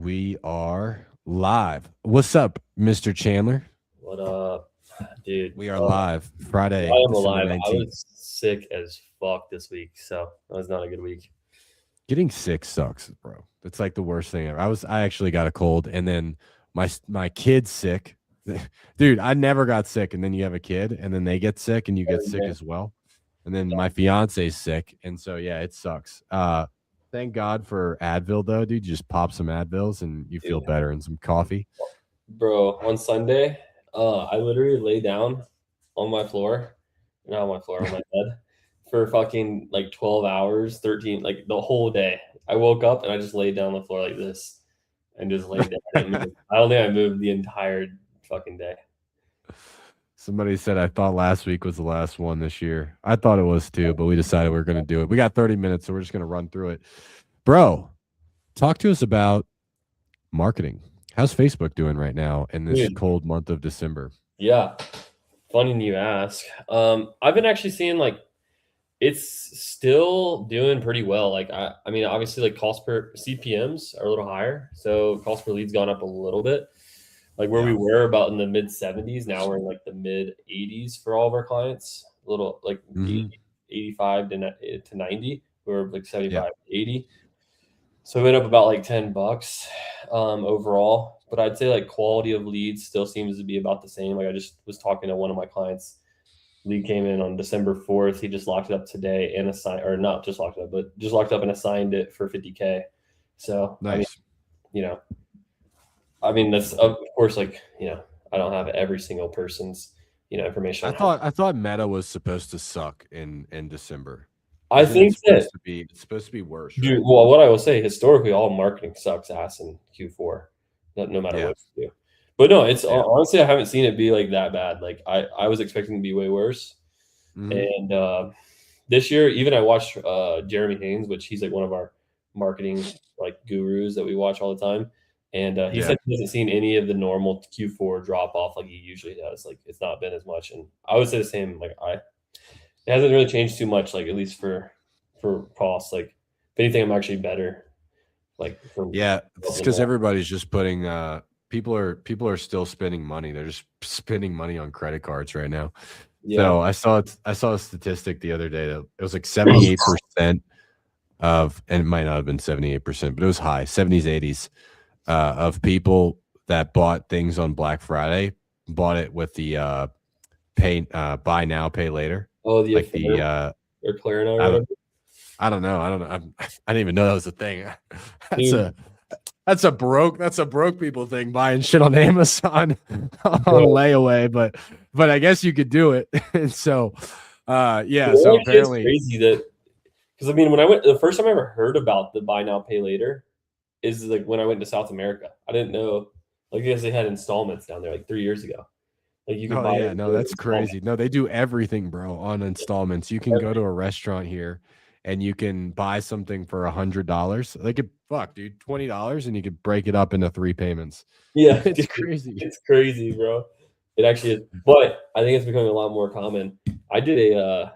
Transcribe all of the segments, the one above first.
We are live. What's up, Mr. Chandler? What up, dude? We are live I Friday, am December alive. I 19th. was sick as fuck this week, so that was not a good week. Getting sick sucks, bro. It's like the worst thing ever. I actually got a cold and then my kid's sick. Dude, I never got sick and then you have a kid and then they get sick and you get Every sick day. as well. And then my fiance's sick and so yeah, it sucks. Thank God for Advil though, dude. You just pop some Advils and you feel Dude, better and some coffee. bro, on Sunday, I literally lay down on my floor, not on my floor, on my bed, for fucking like 12 hours, 13, like the whole day. I woke up and I just laid down on the floor like this and just laid down. I don't think I moved the entire fucking day. Somebody said I thought last week was the last one this year. I thought it was too, but we decided we are going to do it. We got 30 minutes, so we're just going to run through it. Bro, talk to us about marketing. How's Facebook doing right now in this Dude, cold month of December? yeah, funny you ask. I've been actually seeing like it's still doing pretty well. Like I mean, obviously, like cost per CPMS are a little higher, so cost per lead's gone up a little bit. Like where we Yeah. were about in the mid 70s, now we're in like the mid 80s for all of our clients. A little like Mm-hmm. 80, 85 to 90. We're like Yeah. 75, 80. So we went up about like $10 overall. But I'd say like quality of leads still seems to be about the same. Like I just was talking to one of my clients. Lead came in on December 4th. He just locked it up today and assigned, or not just locked it up, but just locked up and assigned it for 50K. So I mean, Nice. you know, I mean that's of course like I don't have every single person's information I on how. thought I thought Meta was supposed to suck in December. I Isn't it think that, supposed to be it's supposed to be worse, dude. right? Well, what I will say historically, all marketing sucks ass in Q4, no matter Yeah. what you do. But no, it's Yeah. honestly I haven't seen it be like that bad. Like I was expecting to be way worse, Mm-hmm. and this year even I watched Jeremy Haynes, which he's like one of our marketing like gurus that we watch all the time, and he Yeah. said he hasn't seen any of the normal Q4 drop off like he usually does. Like it's not been as much, and I would say the same. Like it hasn't really changed too much. Like at least for costs. Like if anything, I'm actually better. Like for Yeah, it's because everybody's just putting people are still spending money. They're just spending money on credit cards right now. yeah. So I saw a statistic the other day that it was like 78% of, and it might not have been 78%, but it was high, 70s, 80s, of people that bought things on Black Friday bought it with the buy now, pay later. Oh, the Like the Affirm or Klarna or I don't whatever. I don't know. I don't know. I didn't even know that was a thing. That's Dude, a that's a broke people thing, buying shit on Amazon on bro, layaway, but I guess you could do it. And so yeah, so actually, it's apparently crazy that because I mean, when I went the first time I ever heard about the buy now pay later is like when I went to South America. I didn't know like I guess they had installments down there like 3 years ago. Like you could oh buy it yeah, no, for that's installment. crazy. No, they do everything, bro, on installments. You can go to a restaurant here and you can buy something for $100. They could fuck, dude, $20 and you could break it up into 3 payments. Yeah, It's dude, crazy. it's crazy, bro. It actually is, but I think it's becoming a lot more common. I did a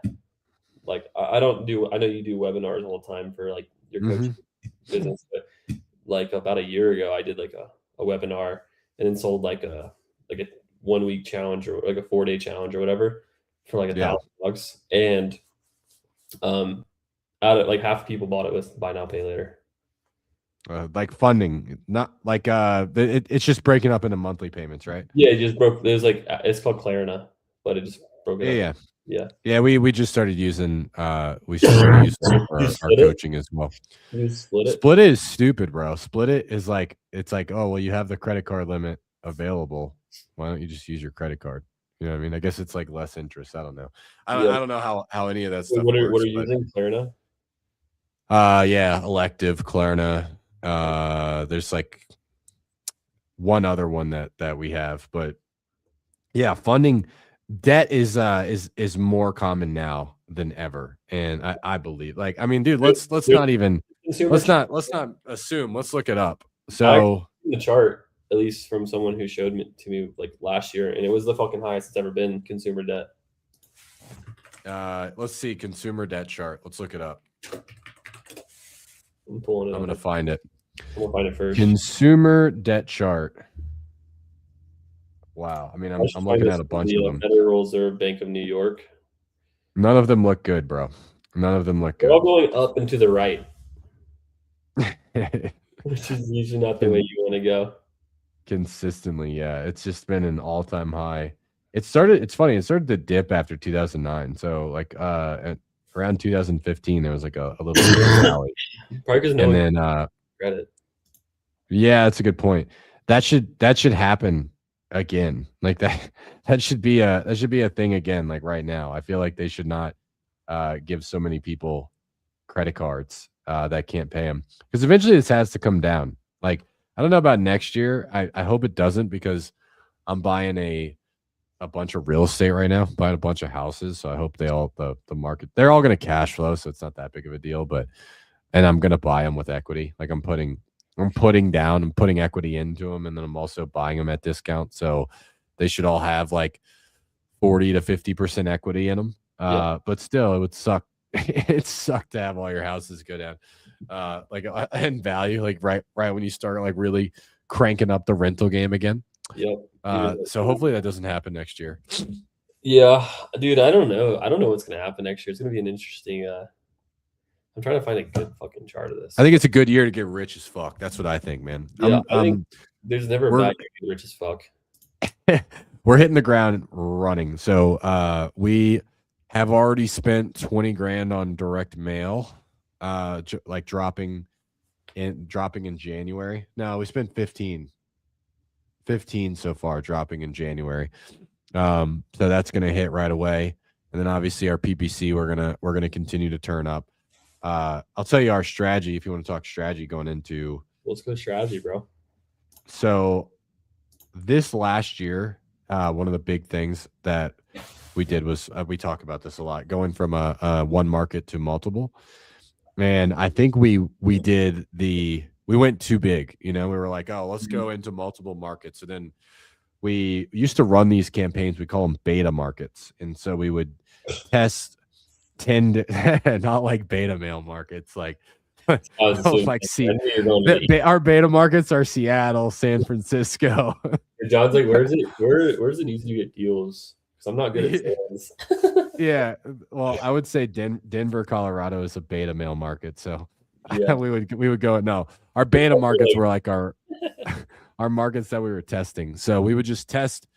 like I don't do I know you do webinars all the time for like your Hmm. coaching business, but like about a year ago I did like a webinar and then sold like a 1 week challenge or like a 4 day challenge or whatever for like a Yeah. thousand bucks. And um out of like half the people bought it with buy now pay later. Like funding, not like it's just breaking up into monthly payments, right? Yeah, it just broke. It was like it's called Klarna, but it just broke it Yeah, up. yeah. Yeah. Yeah, we just started using we started using it for You our split it? coaching as well. You split it? Split it is stupid, bro. Split it is like it's like, oh well, you have the credit card limit available. Why don't you just use your credit card? You know what I mean? I guess it's like less interest. I don't know. I don't Yeah. I don't know how any of that Wait, stuff what are works, you but using? Klarna? yeah, Elective, Klarna. There's like one other one that we have, but yeah, funding debt is more common now than ever. And I believe like I mean, dude, let's There's not even consumer let's not assume. Let's look it up. I actually So seen the chart, at least from someone who showed me to me like last year, and it was the fucking highest it's ever been consumer debt. let's see consumer debt chart. Let's look it up. I'm pulling it I'm up. gonna find it. We'll find it first. Consumer debt chart. Wow. I mean, I I'm should find looking this at a from bunch of the them. Federal Reserve Bank of New York. None of them look good, bro. None of them look They're all good. going up and to the right, which is usually not the way Con- you want to go. Consistently, yeah. It's just been an all-time high. It's funny, it started to dip after 2009. So like around 2015 there was like a little bit of a rally. Probably because no And one then credit. yeah, that's a good point. That should happen again. Like that that should be a thing again like right now. I feel like they should not give so many people credit cards that can't pay them because eventually this has to come down. Like I don't know about next year. I hope it doesn't because I'm buying a bunch of real estate right now, buying a bunch of houses. So I hope the market they're all going to cash flow, so it's not that big of a deal. But and I'm going to buy them with equity. Like I'm putting equity into them, and then I'm also buying them at discount. So they should all have like 40 to 50% equity in them. Yeah. But still, it would suck. It sucked to have all your houses go down, like in value, like right when you start like really cranking up the rental game again. Yep. So hopefully that doesn't happen next year. Yeah, dude, I don't know. I don't know what's gonna happen next year. It's gonna be an interesting. I'm trying to find a good fucking chart of this. I think it's a good year to get rich as fuck. That's what I think, man. Yeah, I think there's never a we're bad year to get rich as fuck. we're hitting the ground running. So we have already spent 20 grand on direct mail, like dropping in January. No, we spent 15 so far, dropping in January. So that's gonna hit right away. And then obviously our PPC, we're gonna continue to turn up. I'll tell you our strategy if you want to talk strategy going into. Let's go strategy, bro. So this last year, one of the big things that we did was we talk about this a lot, going from a one market to multiple. And I think we went too big. You know, we were like, oh, let's go into multiple markets. So then we used to run these campaigns. We call them beta markets, and so we would test 10 not like beta male markets like like see our beta markets are Seattle, San Francisco. John's like, where's it easy to get deals? Because I'm not good at sales. Yeah, well, I would say Denver, Colorado is a beta male market, so Yeah. we would go. No, our beta markets were like our markets that we were testing. So we would just test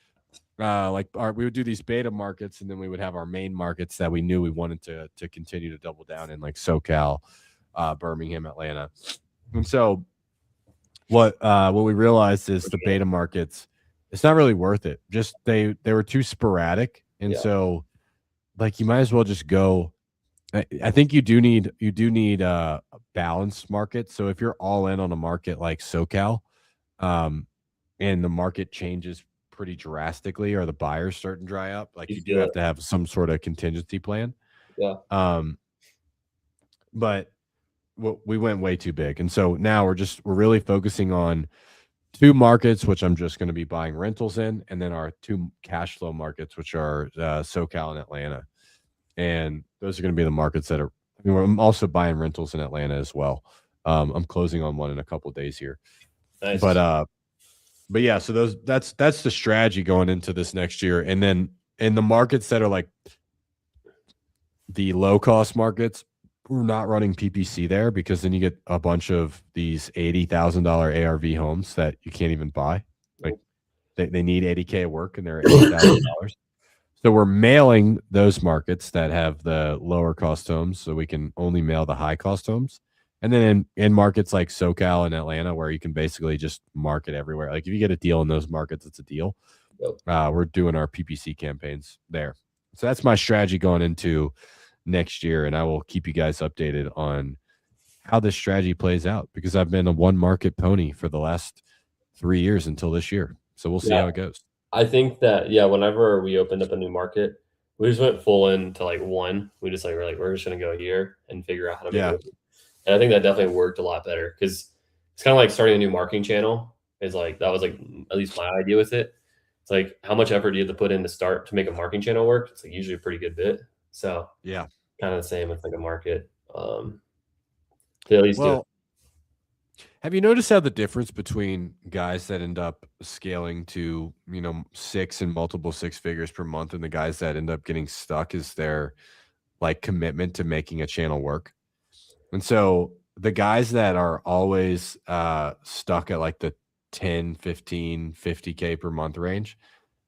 we would do these beta markets, and then we would have our main markets that we knew we wanted to continue to double down in, like SoCal, Birmingham, Atlanta. And so what we realized is the beta markets, it's not really worth it. Just they were too sporadic, and so like you might as well just go. I think you do need a balanced market. So if you're all in on a market like SoCal, and the market changes pretty drastically or the buyers start to dry up, like you do have to have some sort of contingency plan. Yeah. But we went way too big. And so now we're really focusing on two markets, which I'm just going to be buying rentals in, and then our two cash flow markets, which are SoCal and Atlanta. And those are going to be the markets that are, I'm also buying rentals in Atlanta as well. I'm closing on one in a couple of days here. Nice. But yeah, so that's the strategy going into this next year. And then in the markets that are like the low cost markets, we're not running PPC there because then you get a bunch of these $80,000 ARV homes that you can't even buy. Like they need 80K of work and they're $80,000. So we're mailing those markets that have the lower cost homes, so we can only mail the high cost homes. And then in markets like SoCal and Atlanta, where you can basically just market everywhere. Like if you get a deal in those markets, it's a deal. Yep. We're doing our PPC campaigns there. So that's my strategy going into next year, and I will keep you guys updated on how this strategy plays out because I've been a one market pony for the last 3 years until this year. So we'll see how it goes. I think that whenever we opened up a new market, we just went full into like one. We just we're just gonna go here and figure out how to make it work. And I think that definitely worked a lot better because it's kind of like starting a new marketing channel. Is like that was like at least my idea with it. It's like how much effort do you have to put in to start to make a marketing channel work? It's like usually a pretty good bit. So yeah, kind of the same with like a market. To at least do it. Have you noticed how the difference between guys that end up scaling to, 6 and multiple six figures per month and the guys that end up getting stuck is their like commitment to making a channel work? And so the guys that are always stuck at like the 10, 15, 50K per month range,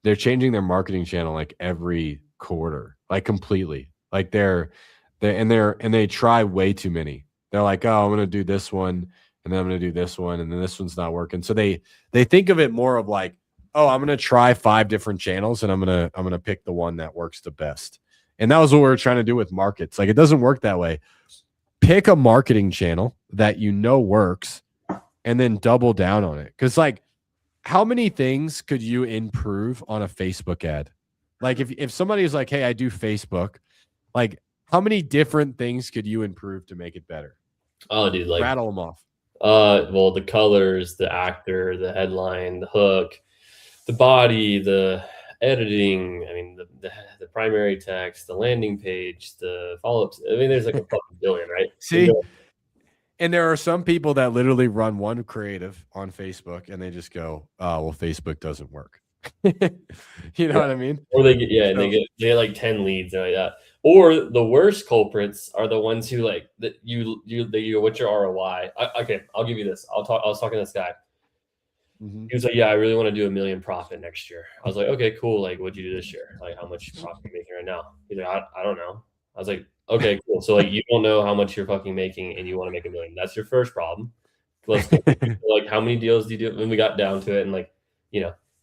they're changing their marketing channel like every quarter, like completely. Like they try way too many. They're like, oh, I'm gonna do this one, and then I'm gonna do this one, and then this one's not working. So they think of it more of like, oh, I'm gonna try 5 different channels, and I'm gonna pick the one that works the best. And that was what we were trying to do with markets. Like it doesn't work that way. Pick a marketing channel that you know works, and then double down on it. Because like, how many things could you improve on a Facebook ad? Like if somebody is like, hey, I do Facebook, like how many different things could you improve to make it better? Oh, dude, like Rattle them off. well, the colors, the actor, the headline, the hook, the body, the editing. I mean, the primary text, the landing page, the follow-ups. I mean, there's like a fucking billion, right? See, and there are some people that literally run one creative on Facebook and they just go, oh, well, Facebook doesn't work. You know what I mean? Or they get and they get like 10 leads and like that. Or the worst culprits are the ones who like that you what's your ROI? Okay, I'll give you this. I was talking to this guy. Mm-hmm. He was like, yeah, I really want to do $1 million profit next year. I was like, okay, cool. Like, what'd you do this year? Like, how much profit are you making right now? He's like, I don't know. I was like, okay, cool. So like, you don't know how much you're fucking making, and you want to make $1 million. That's your first problem. Let's go. Like, how many deals do you do? And we got down to it, and like,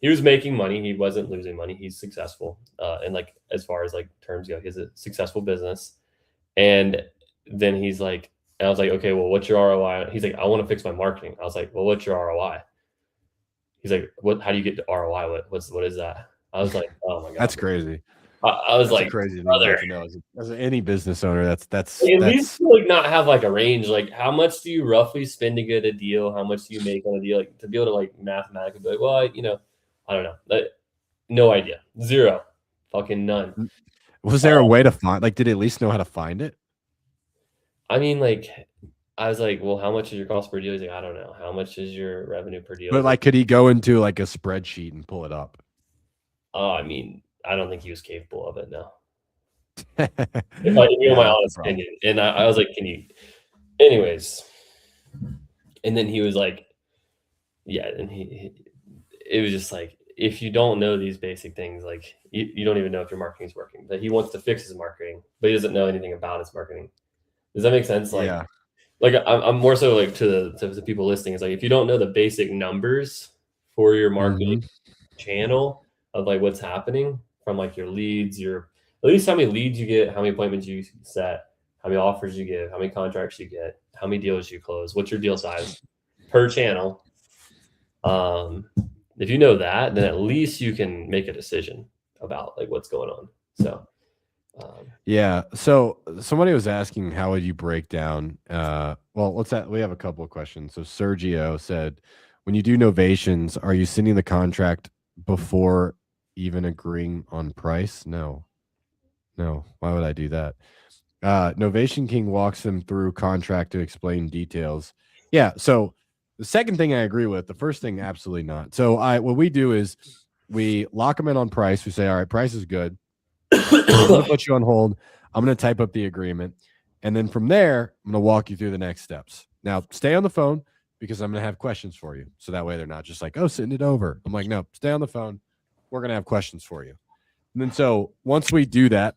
he was making money. He wasn't losing money. He's successful. And like, as far as like terms go, he has a successful business. And then he's like, and I was like, okay, well, what's your ROI? He's like, I want to fix my marketing. I was like, well, what's your ROI? He's like, what? How do you get to ROI? What is that? I was like, oh my god, that's crazy. I was like, crazy to know as any business owner. That's at least like not have like a range. Like, how much do you roughly spend to get a deal? How much do you make on a deal? Like to be able to like mathematically be like, well, I don't know. No idea. Zero. Fucking none. Was there a way to find? Like, did it at least know how to find it? I mean, like, I was like, well, how much is your cost per deal? He's like, I don't know. How much is your revenue per deal? But like, could he go into like a spreadsheet and pull it up? Oh, I mean, I don't think he was capable of it. No. My honest opinion. And I was like, can you? Anyways. And then he was like, yeah. And it was just like, if you don't know these basic things, like you don't even know if your marketing is working. But he wants to fix his marketing, but he doesn't know anything about his marketing. Does that make sense? Like, yeah. Like I'm more so like to the people listening. It's like if you don't know the basic numbers for your marketing channel of like what's happening from like your leads, at least how many leads you get, how many appointments you set, how many offers you give, how many contracts you get, how many deals you close, what's your deal size per channel. If you know that, then at least you can make a decision about like what's going on. So yeah. So somebody was asking, how would you break down? Well, we have a couple of questions. So Sergio said, when you do novations, are you sending the contract before even agreeing on price? No. Why would I do that? Novation King walks them through contract to explain details. Yeah. So the second thing I agree with. The first thing, absolutely not. So what we do is we lock them in on price. We say, all right, price is good. I'm going to put you on hold. I'm going to type up the agreement. And then from there, I'm going to walk you through the next steps. Now, stay on the phone because I'm going to have questions for you. So that way they're not just like, oh, send it over. I'm like, no, stay on the phone. We're going to have questions for you. And then so once we do that,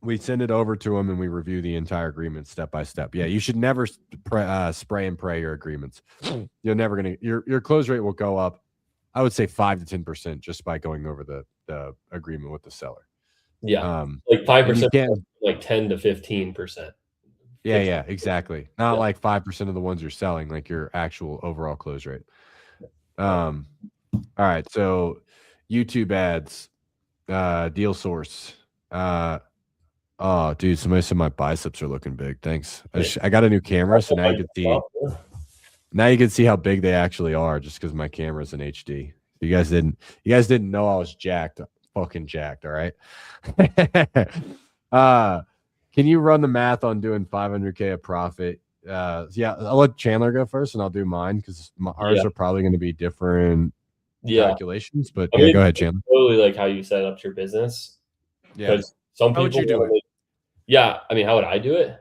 we send it over to them and we review the entire agreement step by step. Yeah, you should never spray and pray your agreements. You're never going to, your close rate will go up, I would say 5 to 10% just by going over the agreement with the seller. Yeah. Like 5%, like 10 to 15%. Yeah, exactly. Not like 5% of the ones you're selling, like your actual overall close rate. All right. So YouTube ads, deal source. Oh, dude, somebody said my biceps are looking big. Thanks. I got a new camera, so now you can see. Now you can see how big they actually are, just because my camera's in HD. You guys didn't know I was jacked, fucking jacked. All right. Can you run the math on doing 500K of profit Yeah, I'll let Chandler go first, and I'll do mine because ours Yeah. are probably going to be different Yeah. calculations. But I yeah, mean, go ahead, it's Chandler. totally like how you set up your business Yeah, because some how would people you do want to it? make, yeah. I mean, how would I do it?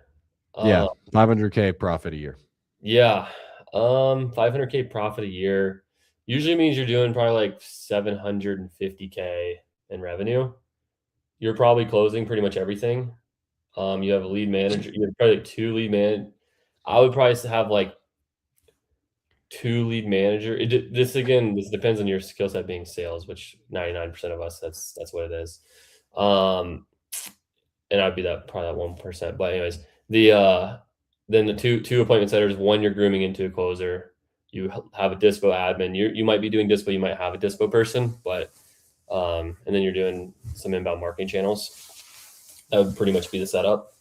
Yeah, Uh, 500K profit a year. yeah. 500K profit a year usually means you're doing probably like 750K in revenue. You're probably closing pretty much everything. You have a lead manager. You have probably like two lead man. I would probably have like two lead manager. This depends on your skill set being sales, which 99% of us that's what it is. Um, and I'd be that probably that 1%. But anyways, then the two appointment setters, one you're grooming into a closer. You have a dispo admin. You might be doing dispo, you might have a dispo person, but and then you're doing some inbound marketing channels. That would pretty much be the setup.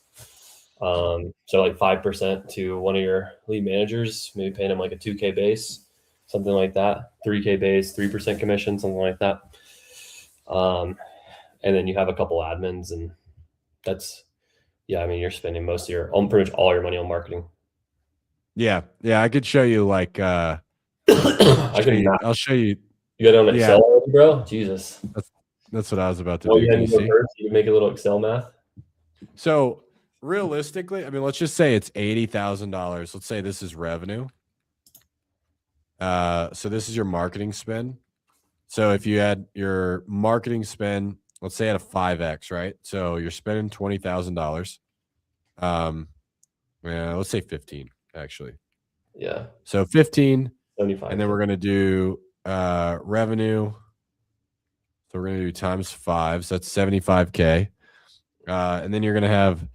So like 5% to one of your lead managers, maybe paying them like a 2K base, something like that, 3K base, 3% commission, something like that. And then you have a couple admins, and that's, yeah, I mean, you're spending most of your, pretty much all your money on marketing. Yeah, I could show you like I can not. I'll show you. You got it on Yeah, Excel already, bro? Jesus. that's what I was about to Well, do. you Can had you to go see? first. You can make a little Excel math. So realistically, I mean, let's just say it's $80,000. Let's say this is revenue. So this is your marketing spend. So if you had your marketing spend, let's say at a 5x, right? So you're spending $20,000. Yeah, let's say 15 actually. Yeah. So 15, 75. and then we're gonna do revenue. So we're gonna do times 5. So that's 75K. And then you're gonna have,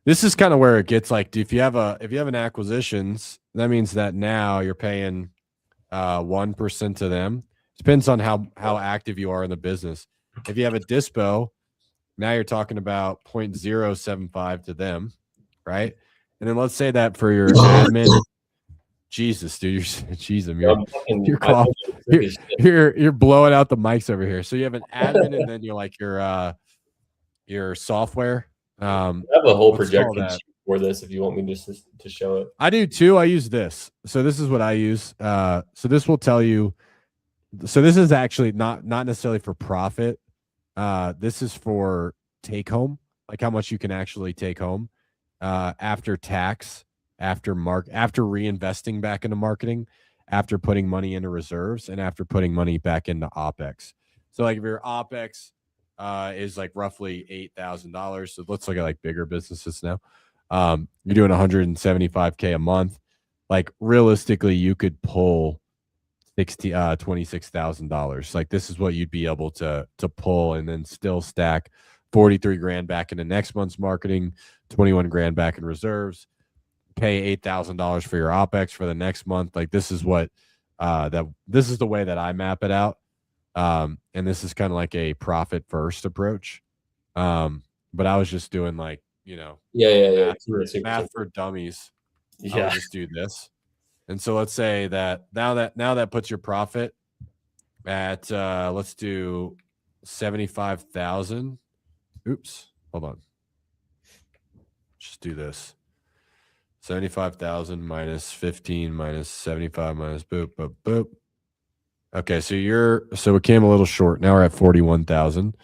this is kind of where it gets like, if you have an acquisitions, that means that now you're paying 1% to them. Depends on how active you are in the business. If you have a dispo, now you're talking about 0.075 to them, right? And then let's say that for your admin, Jesus, dude, you're cough, you're blowing out the mics over here. So you have an admin, and then you're like your software. I have a whole Let's call projection that. sheet for this if you want me to show it. I do too. I use this. So this is what I use. So this will tell you. So this is actually not necessarily for profit. This is for take home, like how much you can actually take home after tax, after reinvesting back into marketing, after putting money into reserves, and after putting money back into OPEX. So like if your OPEX is like roughly $8,000, so let's look at like bigger businesses now. You're doing 175K a month. Like realistically, you could pull $26,000. Like this is what you'd be able to pull, and then still stack 43 grand back into next month's marketing, 21 grand back in reserves, pay $8,000 for your OPEX for the next month. Like this is what this is the way that I map it out. And this is kind of like a profit first approach. But I was just doing like, Yeah. math for dummies. I Yeah. would just do this. And so let's say that now that puts your profit at let's do 75,000. Oops, hold on. Just do this. 75,000 minus 15 minus 75 minus boop boop boop. Okay, so we came a little short. Now we're at 41,000.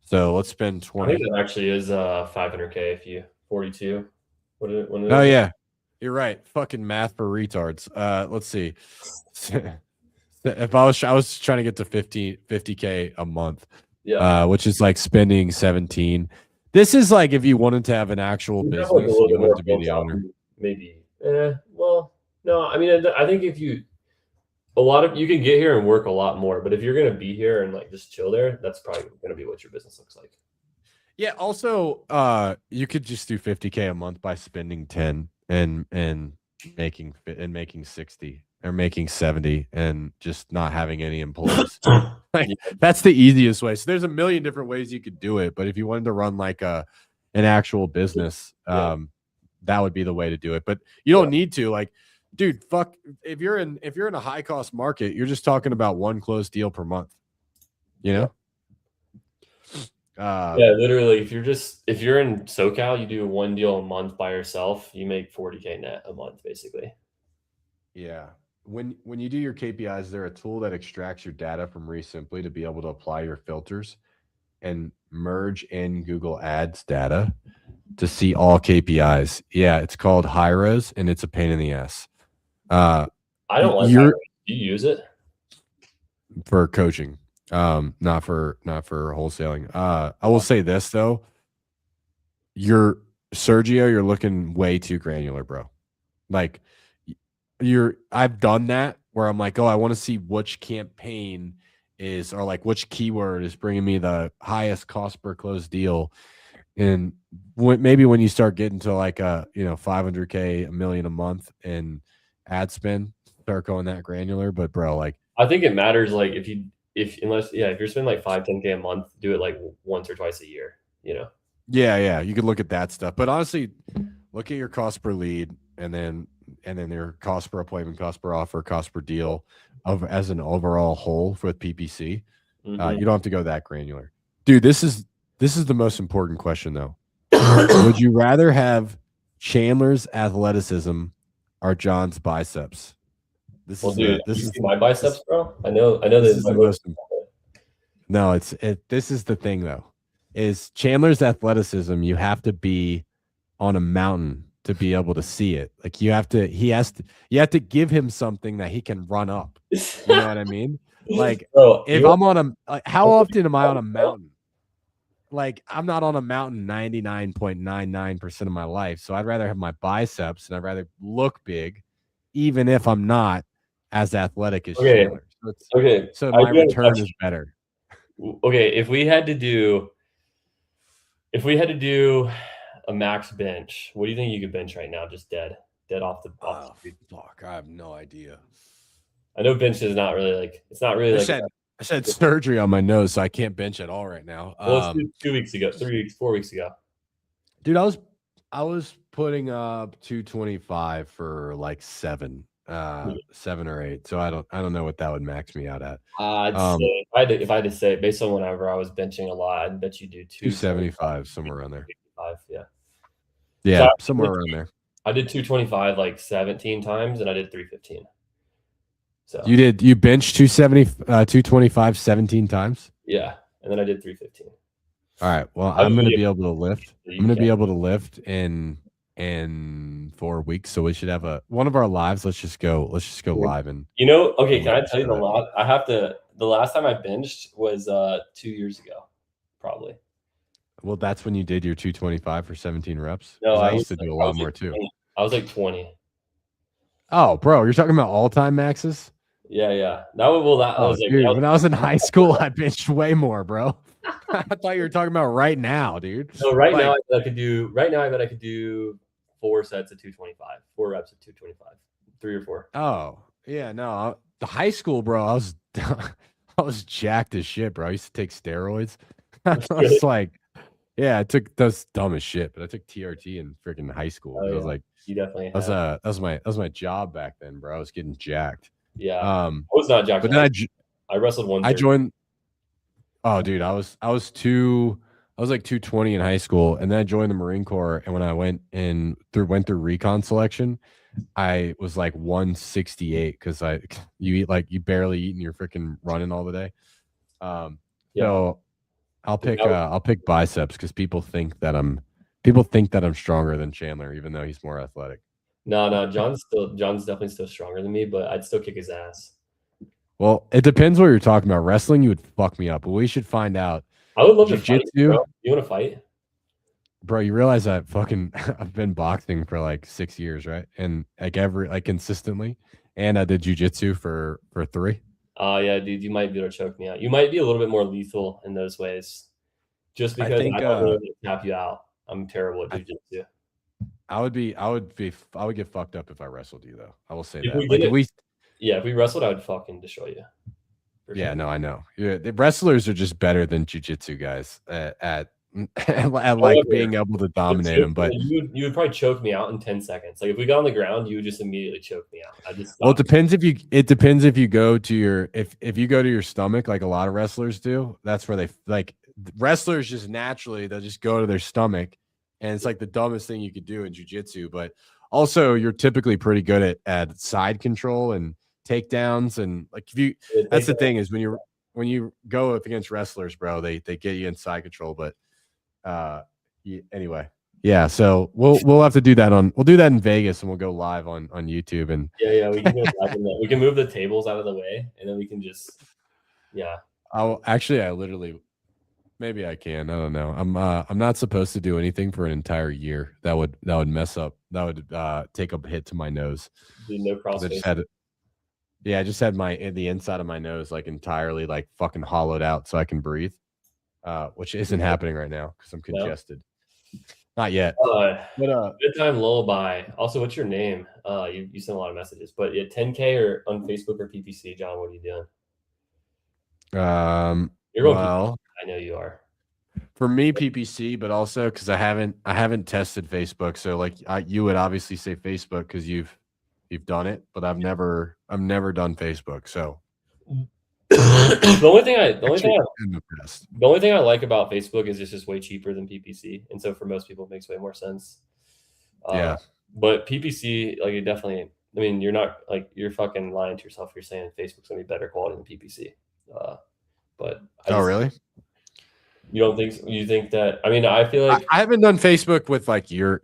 So let's spend 20. I think that actually is 500K if you 42. Oh yeah, you're right. Fucking math for retards. Let's see. If I was trying to get to 50K a month, yeah, which is like spending 17. This is like if you wanted to have an actual business, like and you wanted to be the owner. Maybe. Well, no. I mean, I think if you you can get here and work a lot more, but if you're gonna be here and like just chill there, that's probably gonna be what your business looks like. Yeah. Also, you could just do 50K a month by spending 10 and making 60 or making 70 and just not having any employees. Like, that's the easiest way. So there's a million different ways you could do it, but if you wanted to run like an actual business, that would be the way to do it. But you don't need to. Like, dude, fuck, if you're in a high cost market, you're just talking about one closed deal per month. You know? Yeah, literally, if you're in SoCal, you do one deal a month by yourself, you make 40K net a month, basically. Yeah. When you do your KPIs, they're a tool that extracts your data from Simply to be able to apply your filters and merge in Google Ads data to see all KPIs. Yeah, it's called Hyros, and it's a pain in the ass. I don't like You're Hyros. Do you use it? for coaching, not for wholesaling. I will say this though, you're Sergio, you're looking way too granular, bro. Like I've done that where I'm like, oh, I want to see which campaign is, or like which keyword is bringing me the highest cost per closed deal. And maybe when you start getting to like 500K, a million a month in ad spend, start going that granular. But bro, like, I think it matters, like if you're spending like 5-10K a month, do it like once or twice a year, you know? yeah, you could look at that stuff. But honestly, look at your cost per lead, and then your cost per appointment, cost per offer, cost per deal as an overall whole with PPC. You don't have to go that granular, dude. This is the most important question though. Would you rather have Chandler's athleticism or John's biceps? This Well, is dude, this you is see my biceps, bro? I know this that is my the most. No, this is the thing though. Is Chandler's athleticism? You have to be on a mountain to be able to see it. Like you have to give him something that he can run up. You know what I mean? Like bro, if I'm on how often am I on a mountain? Like I'm not on a mountain 99.99% of my life. So I'd rather have my biceps and I'd rather look big, even if I'm not as athletic as Okay, Chandler. okay. So I my do have a return question. is better. Okay, if we had to do a max bench, what do you think you could bench right now, just dead off the street? Fuck, I have no idea. I know bench is not really like it's not really like. I said surgery on my nose, so I can't bench at all right now. Well, it's 2 weeks ago, 3 weeks, 4 weeks ago. Dude, I was putting up 225 for like 7 or 8. So I don't know what that would max me out at. I'd say if I had to say based on whenever I was benching a lot, I'd bet you do 275, somewhere around there. 225, yeah. Yeah, somewhere around there. I did 225 like 17 times, and I did 315. So you benched 225 17 times? Yeah, and then I did 315. All right. Well, I'm going to be able to lift. I'm going to be able to lift in 4 weeks. So we should have one of our lives. Let's just go live. And okay, can I tell you the last time I benched was 2 years ago, probably. Well, that's when you did your 225 for 17 reps. No, I used to do a lot more too. I was like 20. Oh, bro, you're talking about all-time maxes? Yeah. Was like, dude, when I was in high school, I benched way more, bro. I thought you were talking about right now, dude. No, now I bet I could do 4 sets of 225, 4 reps of 225, 3 or 4. Oh, yeah, no. The high school, bro, I was jacked as shit, bro. I used to take steroids. I was like, yeah, I took those dumb as shit, but I took TRT in freaking high school. I was like, you definitely that was my job back then, bro. I was getting jacked. Yeah. I was not jacked. But then I wrestled one. I joined. Oh, dude, I was like 220 in high school, and then I joined the Marine Corps. And when I went through recon selection, I was like 168 because you barely eat and you're freaking running all the day. So I'll pick biceps because people think that I'm stronger than Chandler, even though he's more athletic. No, John's definitely still stronger than me, but I'd still kick his ass. Well, it depends what you're talking about. Wrestling, you would fuck me up, but we should find out. I would love to fight you, bro. You want to fight? Bro, you realize I've been boxing for like 6 years, right? And like consistently. And I did jujitsu for 3. Yeah, dude, you might be able to choke me out. You might be a little bit more lethal in those ways. Just because I don't really tap you out. I'm terrible at jujitsu. I would get fucked up if I wrestled you, though. I will say that. If we wrestled, I would fucking destroy you. Yeah, no, I know. The wrestlers are just better than jiu-jitsu guys at being able to dominate them. But you would probably choke me out in 10 seconds. Like if we got on the ground, you would just immediately choke me out. It depends if you go to your if you go to your stomach like a lot of wrestlers do. That's where they like wrestlers just naturally they'll just go to their stomach, and it's like the dumbest thing you could do in jiu-jitsu. But also, you're typically pretty good at side control and takedowns, and like if you that's the thing is when you go up against wrestlers, bro, they get you in side control. But anyway, yeah. So we'll have to do that we'll do that in Vegas, and we'll go live on YouTube. And yeah, we can go live in that. We can move the tables out of the way, and then we can just I literally maybe I can. I don't know. I'm not supposed to do anything for an entire year. That would mess up. That would take a hit to my nose. do no CrossFit. I just had the inside of my nose like entirely like fucking hollowed out so I can breathe. Which isn't happening right now because I'm congested. No? Not yet. Bedtime lullaby. Also, what's your name? You sent a lot of messages, but 10K or on Facebook or PPC, John? What are you doing? You're going PPC. I know you are. For me, PPC, but also because I haven't tested Facebook. So like you would obviously say Facebook because you've done it, but I've never done Facebook. So the only thing I like about Facebook is it's just way cheaper than PPC, and so for most people, it makes way more sense. But PPC, like, it definitely. I mean, you're not like you're fucking lying to yourself. You're saying Facebook's gonna be better quality than PPC. But really? You don't think? You think that? I mean, I feel like I haven't done Facebook with like you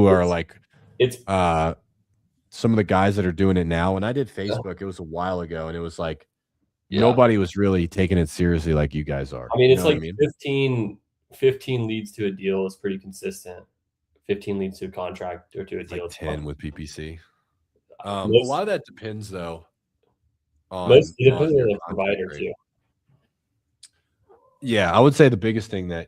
or like it's some of the guys that are doing it now. When I did Facebook, it was a while ago, and it was like nobody was really taking it seriously like you guys are. I mean, it's like 15 leads to a deal is pretty consistent. 15 leads to a contract or to a deal. Like 10 with PPC. A lot of that depends though. It depends on the provider too. Yeah, I would say the biggest thing that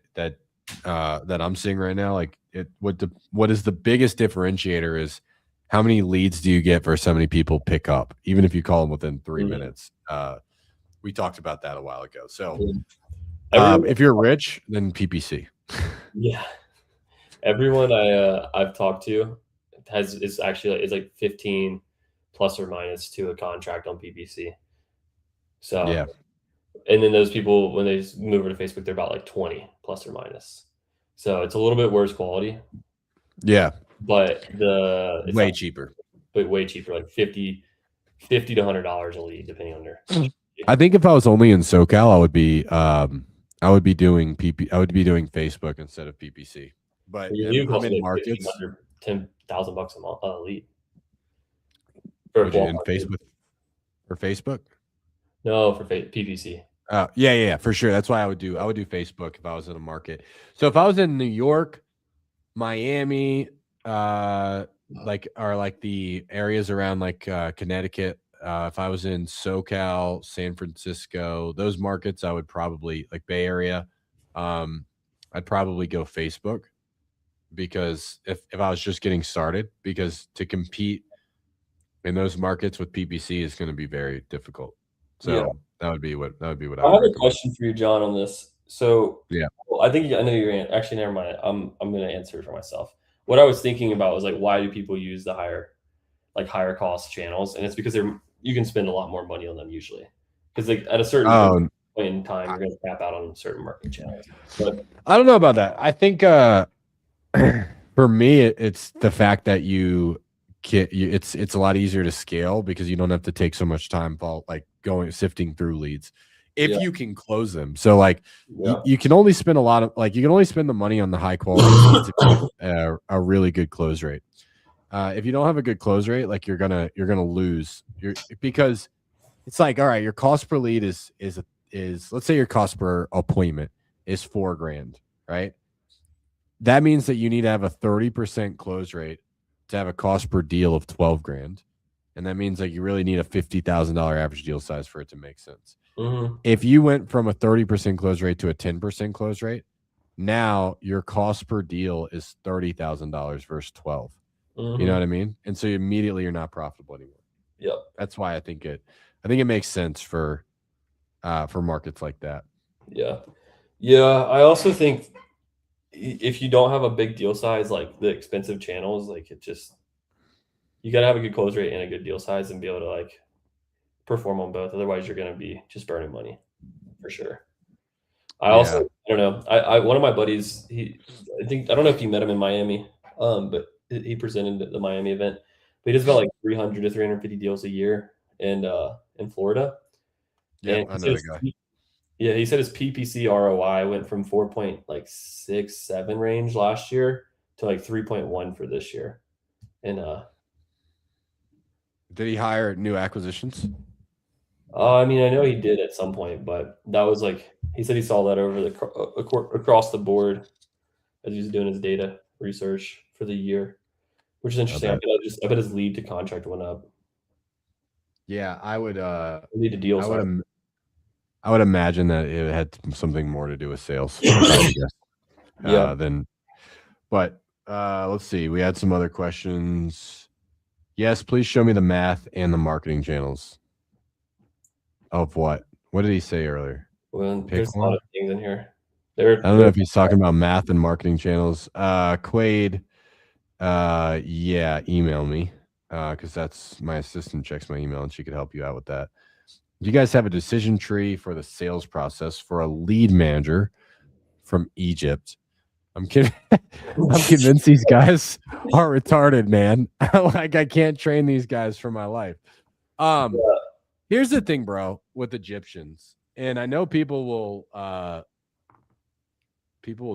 I'm seeing right now, like what is the biggest differentiator is how many leads do you get versus how many people pick up, even if you call them within 3 minutes. We talked about that a while ago. So if you're rich, then PPC. Yeah, everyone I've talked to is like 15 plus or minus to a contract on PPC. So yeah. And then those people, when they move over to Facebook, they're about like 20 plus or minus. So it's a little bit worse quality. Yeah. But it's way cheaper. But way cheaper, like $50 to $100 a lead, depending on their. I think if I was only in SoCal, I would be doing Facebook instead of PPC. But I'm in markets under $10,000 a month a lead. For Facebook? For Facebook? No, for PPC. Yeah, for sure. That's why I would do Facebook if I was in a market. So if I was in New York, Miami, like the areas around like Connecticut, if I was in SoCal, San Francisco, those markets, I would probably like Bay Area. I'd probably go Facebook because if I was just getting started, because to compete in those markets with PPC is going to be very difficult. So that would be what I have a question for you, John, on this. So yeah, I know you're actually, never mind. I'm going to answer for myself. What I was thinking about was like, why do people use the higher cost channels? And it's because you can spend a lot more money on them usually, because like at a certain point in time, you're going to tap out on certain marketing channels. But I don't know about that. I think for me, it's the fact that it's a lot easier to scale because you don't have to take so much time like sifting through leads if you can close them. So like you can only spend the money on the high quality leads if you have a really good close rate. If you don't have a good close rate, like you're gonna lose because it's like, all right, your cost per lead is let's say your cost per appointment is $4,000, right? That means that you need to have a 30% close rate to have a cost per deal of $12,000. And that means like you really need a $50,000 average deal size for it to make sense. Mm-hmm. If you went from a 30% close rate to a 10% close rate, now your cost per deal is $30,000 versus 12. Mm-hmm. You know what I mean? And so immediately you're not profitable anymore. Yep. That's why I think it makes sense for markets like that. Yeah. Yeah. I also think if you don't have a big deal size, like the expensive channels, like you got to have a good close rate and a good deal size and be able to like perform on both. Otherwise you're going to be just burning money for sure. I also, Yeah. I don't know. One of my buddies, I don't know if you met him in Miami, but he presented at the Miami event. But he does about like 300 to 350 deals a year in Florida. Yep. And I know the guy. he said his PPC ROI went from 4.67 range last year to like 3.1 for this year. And Did he hire new acquisitions? I mean, I know he did at some point, but that was like he said he saw that over across the board as he was doing his data research for the year, which is I interesting. bet. I bet his lead to contract went up. Yeah, I would. Lead to deal, I would. sorry. I would imagine that it had something more to do with sales, if I had to guess. Yeah. Than, but let's see. We had some other questions. Yes, please show me the math and the marketing channels. Of what? What did he say earlier? Well, Pick there's a lot one. of things in here. I don't know if he's talking about math and marketing channels. Quaid, yeah, email me. Because that's my assistant checks my email and she could help you out with that. You guys have a decision tree for the sales process for a lead manager from Egypt. I'm kidding. I'm convinced these guys are retarded, man. Like I can't train these guys for my life. Here's the thing, bro, with Egyptians, and I know people will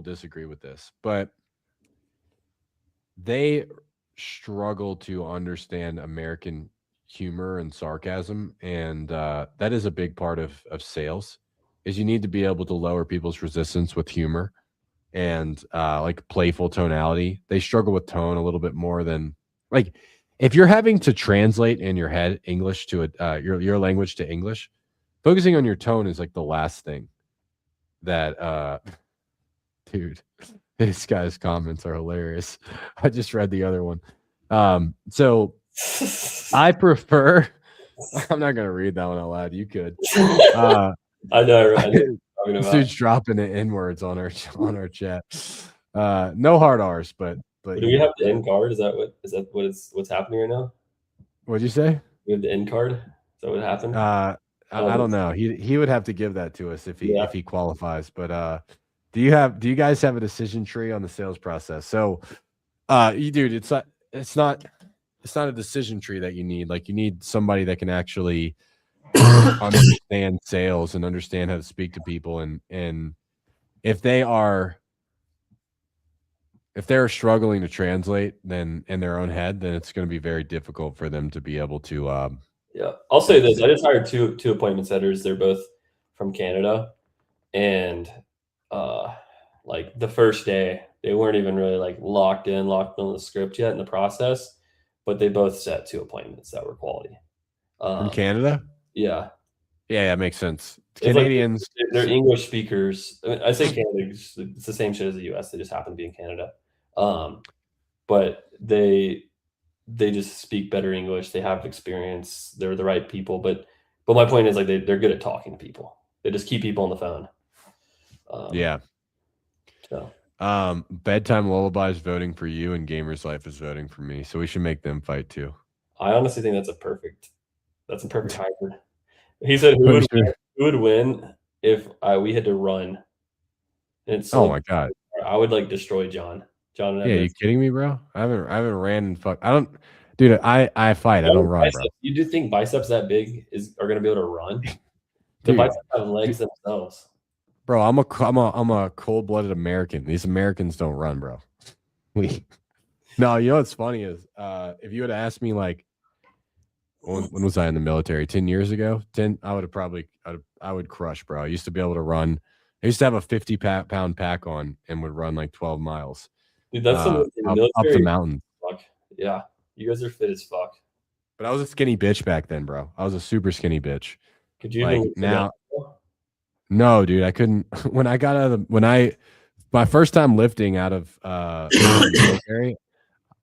disagree with this, but they struggle to understand American humor and sarcasm, and that is a big part of sales. Is you need to be able to lower people's resistance with humor and like playful tonality. They struggle with tone a little bit more than like if you're having to translate in your head English to your language to English, focusing on your tone is like the last thing that dude, this guy's comments are hilarious. I just read the other one. So I prefer I'm not gonna read that one out loud. You could. I know. I know what you're This talking dude's dropping the N words on our chat. No hard R's, but about. Do you we have know. the end card? Is that what's happening right now? What'd you say? We have the end card. Is that what happened? I don't know. He would have to give that to us Yeah. if he qualifies. But do you guys have a decision tree on the sales process? So dude, it's not a decision tree that you need. Like you need somebody that can actually understand sales and understand how to speak to people and if they're struggling to translate then in their own head, then it's going to be very difficult for them to be able to Yeah. I'll say this. I just hired two appointment setters. They're both from Canada. And like the first day, they weren't even really like locked on the script yet in the process, but they both set 2 appointments that were quality. from Canada. Yeah. Yeah, that makes sense. It's like Canadians. they're English speakers. I say Canada, it's the same shit as the US. They just happen to be in Canada. But they just speak better English. They have experience. They're the right people. But my point is like they're good at talking to people. They just keep people on the phone. Yeah. So Bedtime Lullaby is voting for you, and Gamers Life is voting for me. So we should make them fight too. I honestly think that's a perfect hybrid. He said who would win if we had to run. And it's oh my god. I would like destroy John. John and Yeah, you kidding me, bro? I haven't ran and fuck. I don't, dude. I fight. I don't run, bro. You do think biceps that big are going to be able to run? The Dude, biceps have legs themselves. Bro, I'm a cold-blooded American. These Americans don't run, bro. No, you know what's funny is if you would have asked me like when was I in the military? 10 years ago? 10, I would have probably I would crush, bro. I used to be able to run. I used to have a 50-pound pack on and would run like 12 miles. Dude, that's up the mountain. Fuck. Yeah. You guys are fit as fuck. But I was a skinny bitch back then, bro. I was a super skinny bitch. Could you like now? No, dude, I couldn't. When I got out of my first time lifting out of the military,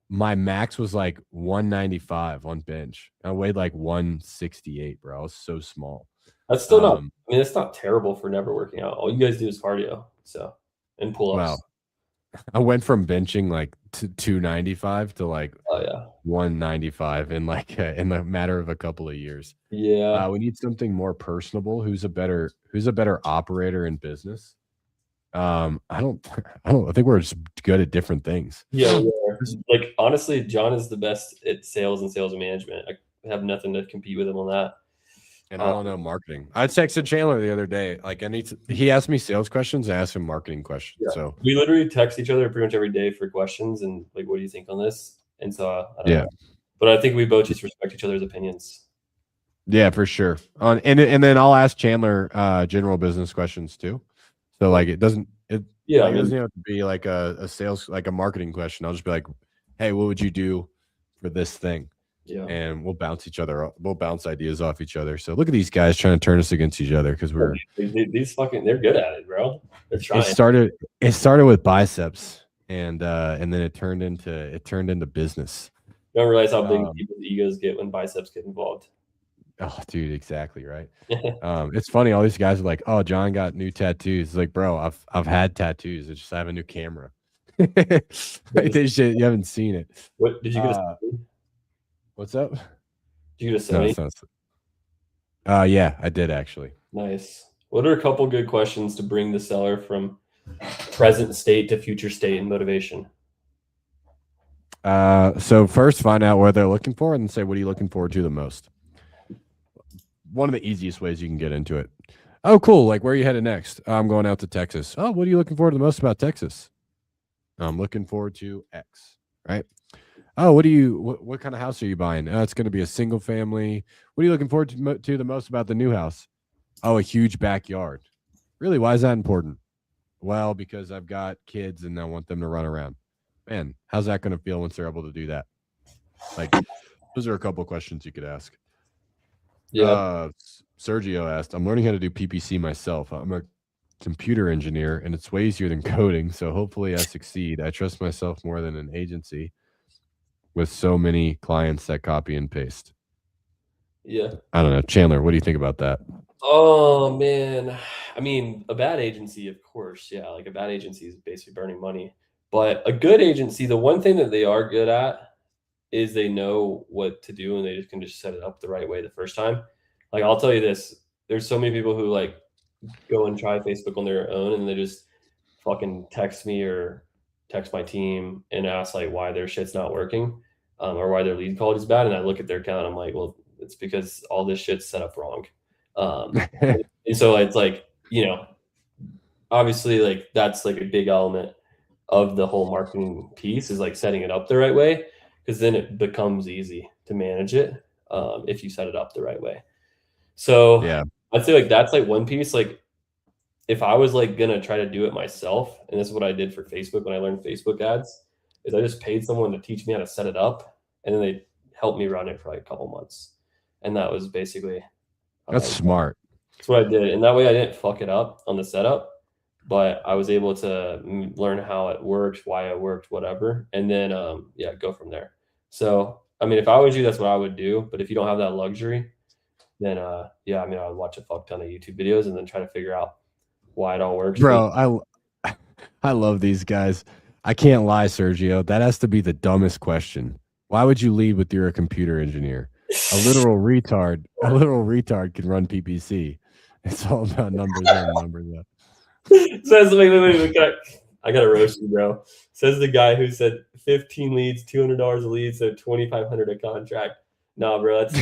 my max was like 195 on bench. I weighed like 168, bro. I was so small. That's still not. I mean, it's not terrible for never working out. All you guys do is cardio, and pull ups. Wow. I went from benching like 295 to like 195 in like in the matter of a couple of years. Yeah, we need something more personable. Who's a better operator in business? I don't I think we're just good at different things. Yeah, we are. Like honestly, John is the best at sales and sales management. I have nothing to compete with him on that. And I don't know marketing. I texted Chandler the other day. Like, he asked me sales questions. I asked him marketing questions. Yeah, So we literally text each other pretty much every day for questions and like, what do you think on this? And so I don't yeah, know, but I think we both just respect each other's opinions. yeah, for sure. And then I'll ask Chandler general business questions too. So like it doesn't Yeah, like it doesn't have to be like a sales like a marketing question. I'll just be like, hey, what would you do for this thing? yeah, And we'll bounce ideas off each other. So look at these guys trying to turn us against each other because we're these fucking they're good at it, bro. They're it trying. started with biceps and then it turned into business. You don't realize how big people's egos get when biceps get involved. Oh, dude, exactly right. It's funny. All these guys are like, "Oh, John got new tattoos." It's like, bro, I've had tattoos. It's just I have a new camera. Like this shit, you haven't seen it. What did you get? What's up? Did you get a No, Sony? it's not. Yeah, I did actually. Nice. What are a couple good questions to bring the seller from present state to future state and motivation? So first, find out what they're looking for, and then say, "What are you looking forward to the most?" One of the easiest ways you can get into it. Oh, cool. Like, where are you headed next? I'm going out to Texas. Oh, what are you looking forward to the most about Texas? I'm looking forward to X, right? Oh, what kind of house are you buying? Oh, it's going to be a single family. What are you looking forward to the most about the new house? Oh, a huge backyard. Really? Why is that important? Well, because I've got kids and I want them to run around. Man, how's that going to feel once they're able to do that? Like, those are a couple of questions you could ask. Yeah. Sergio asked, I'm learning how to do PPC myself. I'm a computer engineer and it's way easier than coding. So hopefully I succeed. I trust myself more than an agency with so many clients that copy and paste. Yeah. I don't know. Chandler, what do you think about that? Oh man. I mean, a bad agency, of course. Yeah. Like a bad agency is basically burning money. But a good agency, the one thing that they are good at is they know what to do and they just can just set it up the right way the first time. Like I'll tell you this, there's so many people who like go and try Facebook on their own and they just fucking text me or text my team and ask like why their shit's not working, or why their lead quality is bad. And I look at their account, I'm like, well, it's because all this shit's set up wrong. And so it's like, obviously like that's like a big element of the whole marketing piece is like setting it up the right way, because then it becomes easy to manage it, if you set it up the right way. So Yeah. I'd say like that's like one piece. Like if I was like gonna try to do it myself, and this is what I did for Facebook when I learned Facebook ads, is I just paid someone to teach me how to set it up, and then they helped me run it for like a couple months, and that was basically That's smart. that's what I did, and that way I didn't fuck it up on the setup, but I was able to learn how it worked, why it worked, whatever, and then go from there. So I mean, if I was you, that's what I would do. But if you don't have that luxury, then I mean, I would watch a fuck ton of YouTube videos and then try to figure out why it all works. Bro, I love these guys. I can't lie, Sergio. That has to be the dumbest question. Why would you lead with you're a computer engineer? A literal retard can run PPC. It's all about numbers in, numbers out. Says wait, I gotta roast you, bro. Says the guy who said 15 leads, $200 a lead, so 2,500 a contract. Nah, bro, that's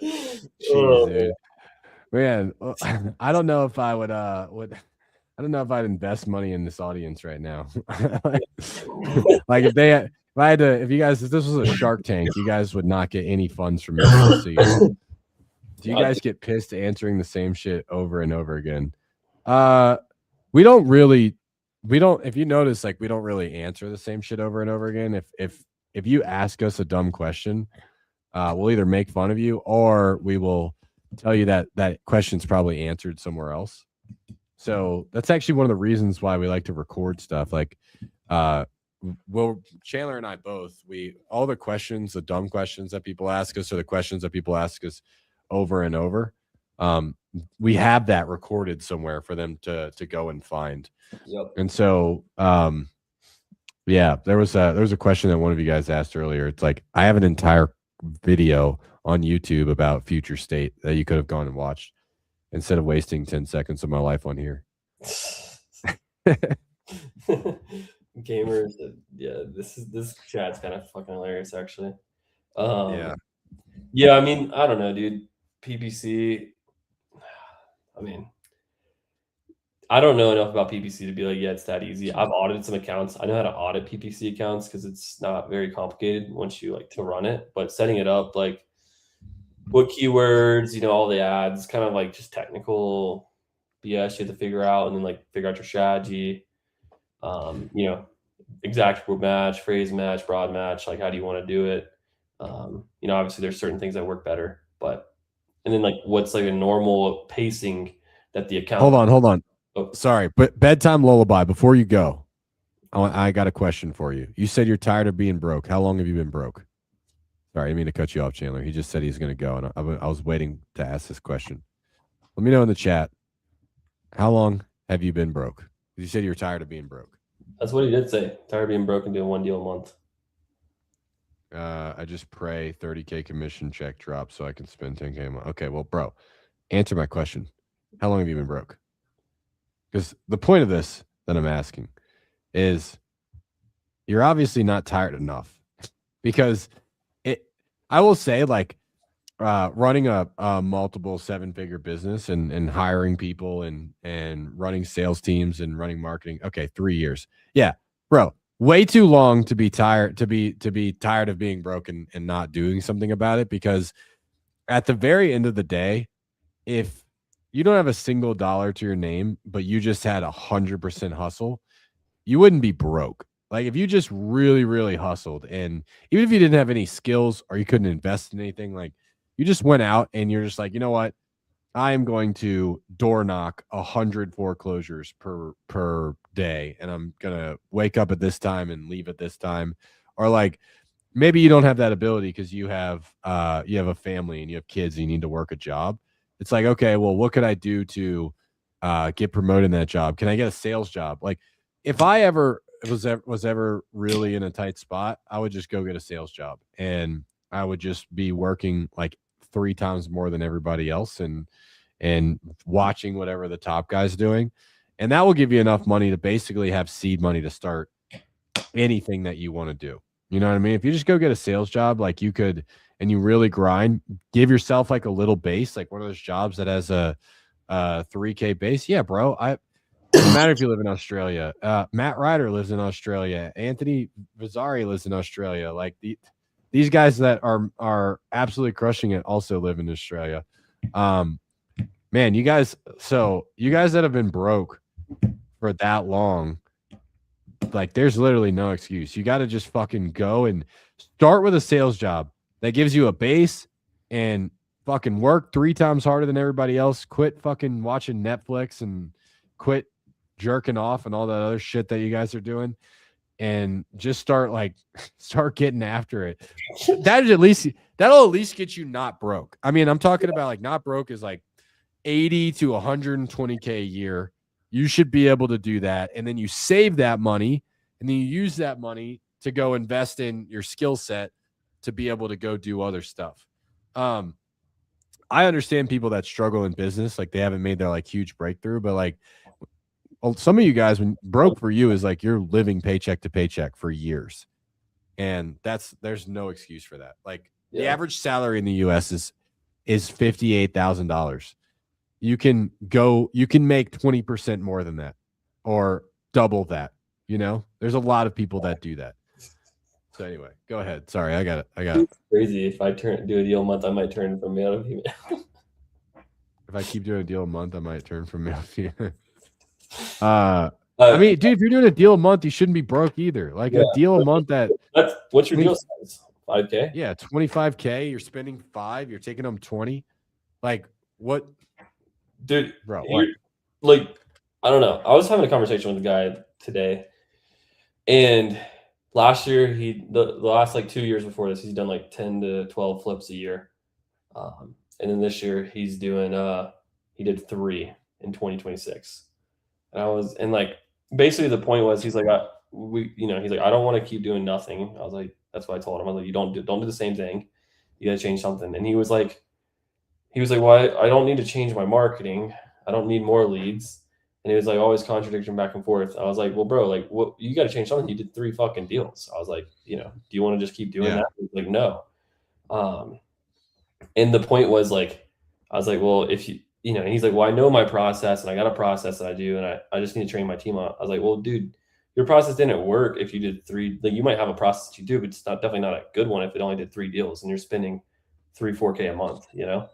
Jeez, dude. Man, I don't know if I would I don't know if I'd invest money in this audience right now. Like if this was a Shark Tank, you guys would not get any funds from me. So do you guys get pissed answering the same shit over and over again? We don't, if you notice, like we don't really answer the same shit over and over again. If you ask us a dumb question, we'll either make fun of you or we will tell you that question's probably answered somewhere else. So that's actually one of the reasons why we like to record stuff. Like, Chandler and I both, all the questions, the dumb questions that people ask us, or the questions that people ask us over and over, we have that recorded somewhere for them to go and find. Yep. And so, there was a question that one of you guys asked earlier. It's like, I have an entire video on YouTube about future state that you could have gone and watched. instead of wasting 10 seconds of my life on here. Gamers, yeah, this chat's kind of fucking hilarious, actually. Yeah. Yeah, I mean, I don't know, dude. PPC, I mean, I don't know enough about PPC to be like, yeah, it's that easy. I've audited some accounts. I know how to audit PPC accounts because it's not very complicated once you like to run it. But setting it up, like what keywords, all the ads, kind of like just technical BS you have to figure out, and then like figure out your strategy. Exact word match, phrase match, broad match. Like, how do you want to do it? Obviously there's certain things that work better, and then like what's like a normal pacing that the account. Hold on. Oh. Sorry, but bedtime lullaby. Before you go, I got a question for you. You said you're tired of being broke. How long have you been broke? Sorry, I didn't mean to cut you off, Chandler. He just said he's going to go, and I was waiting to ask this question. Let me know in the chat. How long have you been broke? You said you were tired of being broke. That's what he did say. Tired of being broke and doing one deal a month. I just pray 30K commission check drop so I can spend 10K a month. Okay, well, bro, answer my question. How long have you been broke? Because the point of this that I'm asking is you're obviously not tired enough. Because I will say, like, running a multiple 7-figure business and hiring people and running sales teams and running marketing. Okay, 3 years. Yeah, bro, way too long to be tired to be tired of being broken and not doing something about it. Because at the very end of the day, if you don't have a single dollar to your name, but you just had 100% hustle, you wouldn't be broke. Like, if you just really, really hustled, and even if you didn't have any skills or you couldn't invest in anything, like, you just went out and you're just like, you know what? I am going to door knock 100 foreclosures per day, and I'm gonna wake up at this time and leave at this time. Or like, maybe you don't have that ability because you have a family and you have kids and you need to work a job. It's like, okay, well, what could I do to get promoted in that job? Can I get a sales job? Like, if I ever was ever really in a tight spot, I would just go get a sales job, and I would just be working like 3 times more than everybody else and watching whatever the top guy's doing. And that will give you enough money to basically have seed money to start anything that you want to do. You know what I mean? If you just go get a sales job, like, you could, and you really grind, give yourself like a little base, like one of those jobs that has a 3K base. Yeah, bro. No matter if you live in Australia, Matt Ryder lives in Australia. Anthony Vazzari lives in Australia. Like, these guys that are absolutely crushing it also live in Australia. Man, you guys that have been broke for that long, like, there's literally no excuse. You got to just fucking go and start with a sales job that gives you a base, and fucking work 3 times harder than everybody else. Quit fucking watching Netflix and quit jerking off and all that other shit that you guys are doing, and just start getting after it. That'll at least get you not broke. I mean, I'm talking about, like, not broke is like 80 to 120K a year. You should be able to do that, and then you save that money, and then you use that money to go invest in your skill set to be able to go do other stuff. I understand people that struggle in business, like, they haven't made their like huge breakthrough, but like, some of you guys, when broke for you is like you're living paycheck to paycheck for years, and there's no excuse for that. Like, the average salary in the U.S. is $58,000. You can make 20% more than that, or double that. There's a lot of people that do that. So anyway, go ahead. Sorry, I got it. It's crazy. If I do a deal a month, I might turn from male to female. If I keep doing a deal a month, I might turn from male to female. I mean, dude, if you're doing a deal a month, you shouldn't be broke either. Like, a deal a month that's what's your deal size? 5K? Yeah, 25K. You're spending 5. You're taking them 20. Like, what, dude, bro? What? Like, I don't know. I was having a conversation with a guy today, and last year the last like 2 years before this, he's done like 10 to 12 flips a year, and then this year he's doing he did 3 in 2026. And like, basically the point was, he's like, he's like, I don't want to keep doing nothing. I was like, that's what I told him. I was like, you don't do the same thing. You got to change something. And he was like, he was like, well, I don't need to change my marketing. I don't need more leads. And he was like always contradicting back and forth. I was like, well, bro, like what, you got to change something. You did 3 fucking deals. I was like, you know, do you want to just keep doing Yeah. that? He's like, no. Um, and the point was like, I was like, well, if you, you know, and he's like, well, I know my process and I got a process that I do. And I just need to train my team on. I was like, well, dude, your process didn't work if you did 3, like you might have a process that you do, but it's not definitely not a good one if it only did 3 deals and you're spending 4K a month, you know?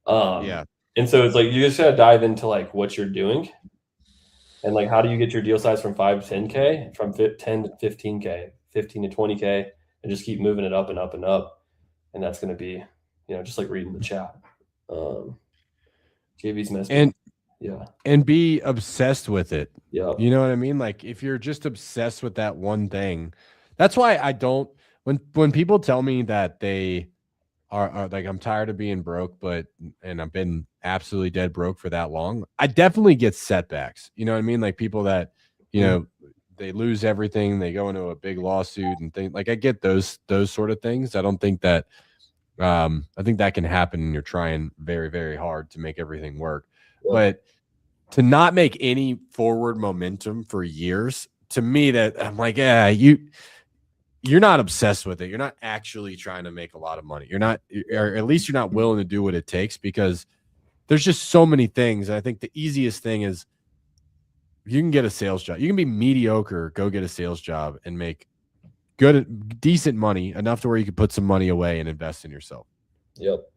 Yeah. And so it's like, you just gotta dive into like what you're doing and like, how do you get your deal size from 5 to 10K, from 10 to 15K, 15 to 20K, and just keep moving it up and up and up. And that's going to be, you know, just like reading the chat. JV's message. Yeah. And be obsessed with it. Yeah. You know what I mean? Like if you're just obsessed with that one thing, that's why I don't, when people tell me that they are like, I'm tired of being broke, and I've been absolutely dead broke for that long, I definitely get setbacks. You know what I mean? Like people that, you know, they lose everything, they go into a big lawsuit and things like, I get those sort of things. I don't think that, I think that can happen and you're trying very, very hard to make everything work. Yeah. But to not make any forward momentum for years, to me, that I'm like, yeah, you're not obsessed with it. You're not actually trying to make a lot of money. You're not, or at least you're not willing to do what it takes, because there's just so many things. And I think the easiest thing is you can get a sales job. You can be mediocre, go get a sales job and make decent money, enough to where you can put some money away and invest in yourself. Yep.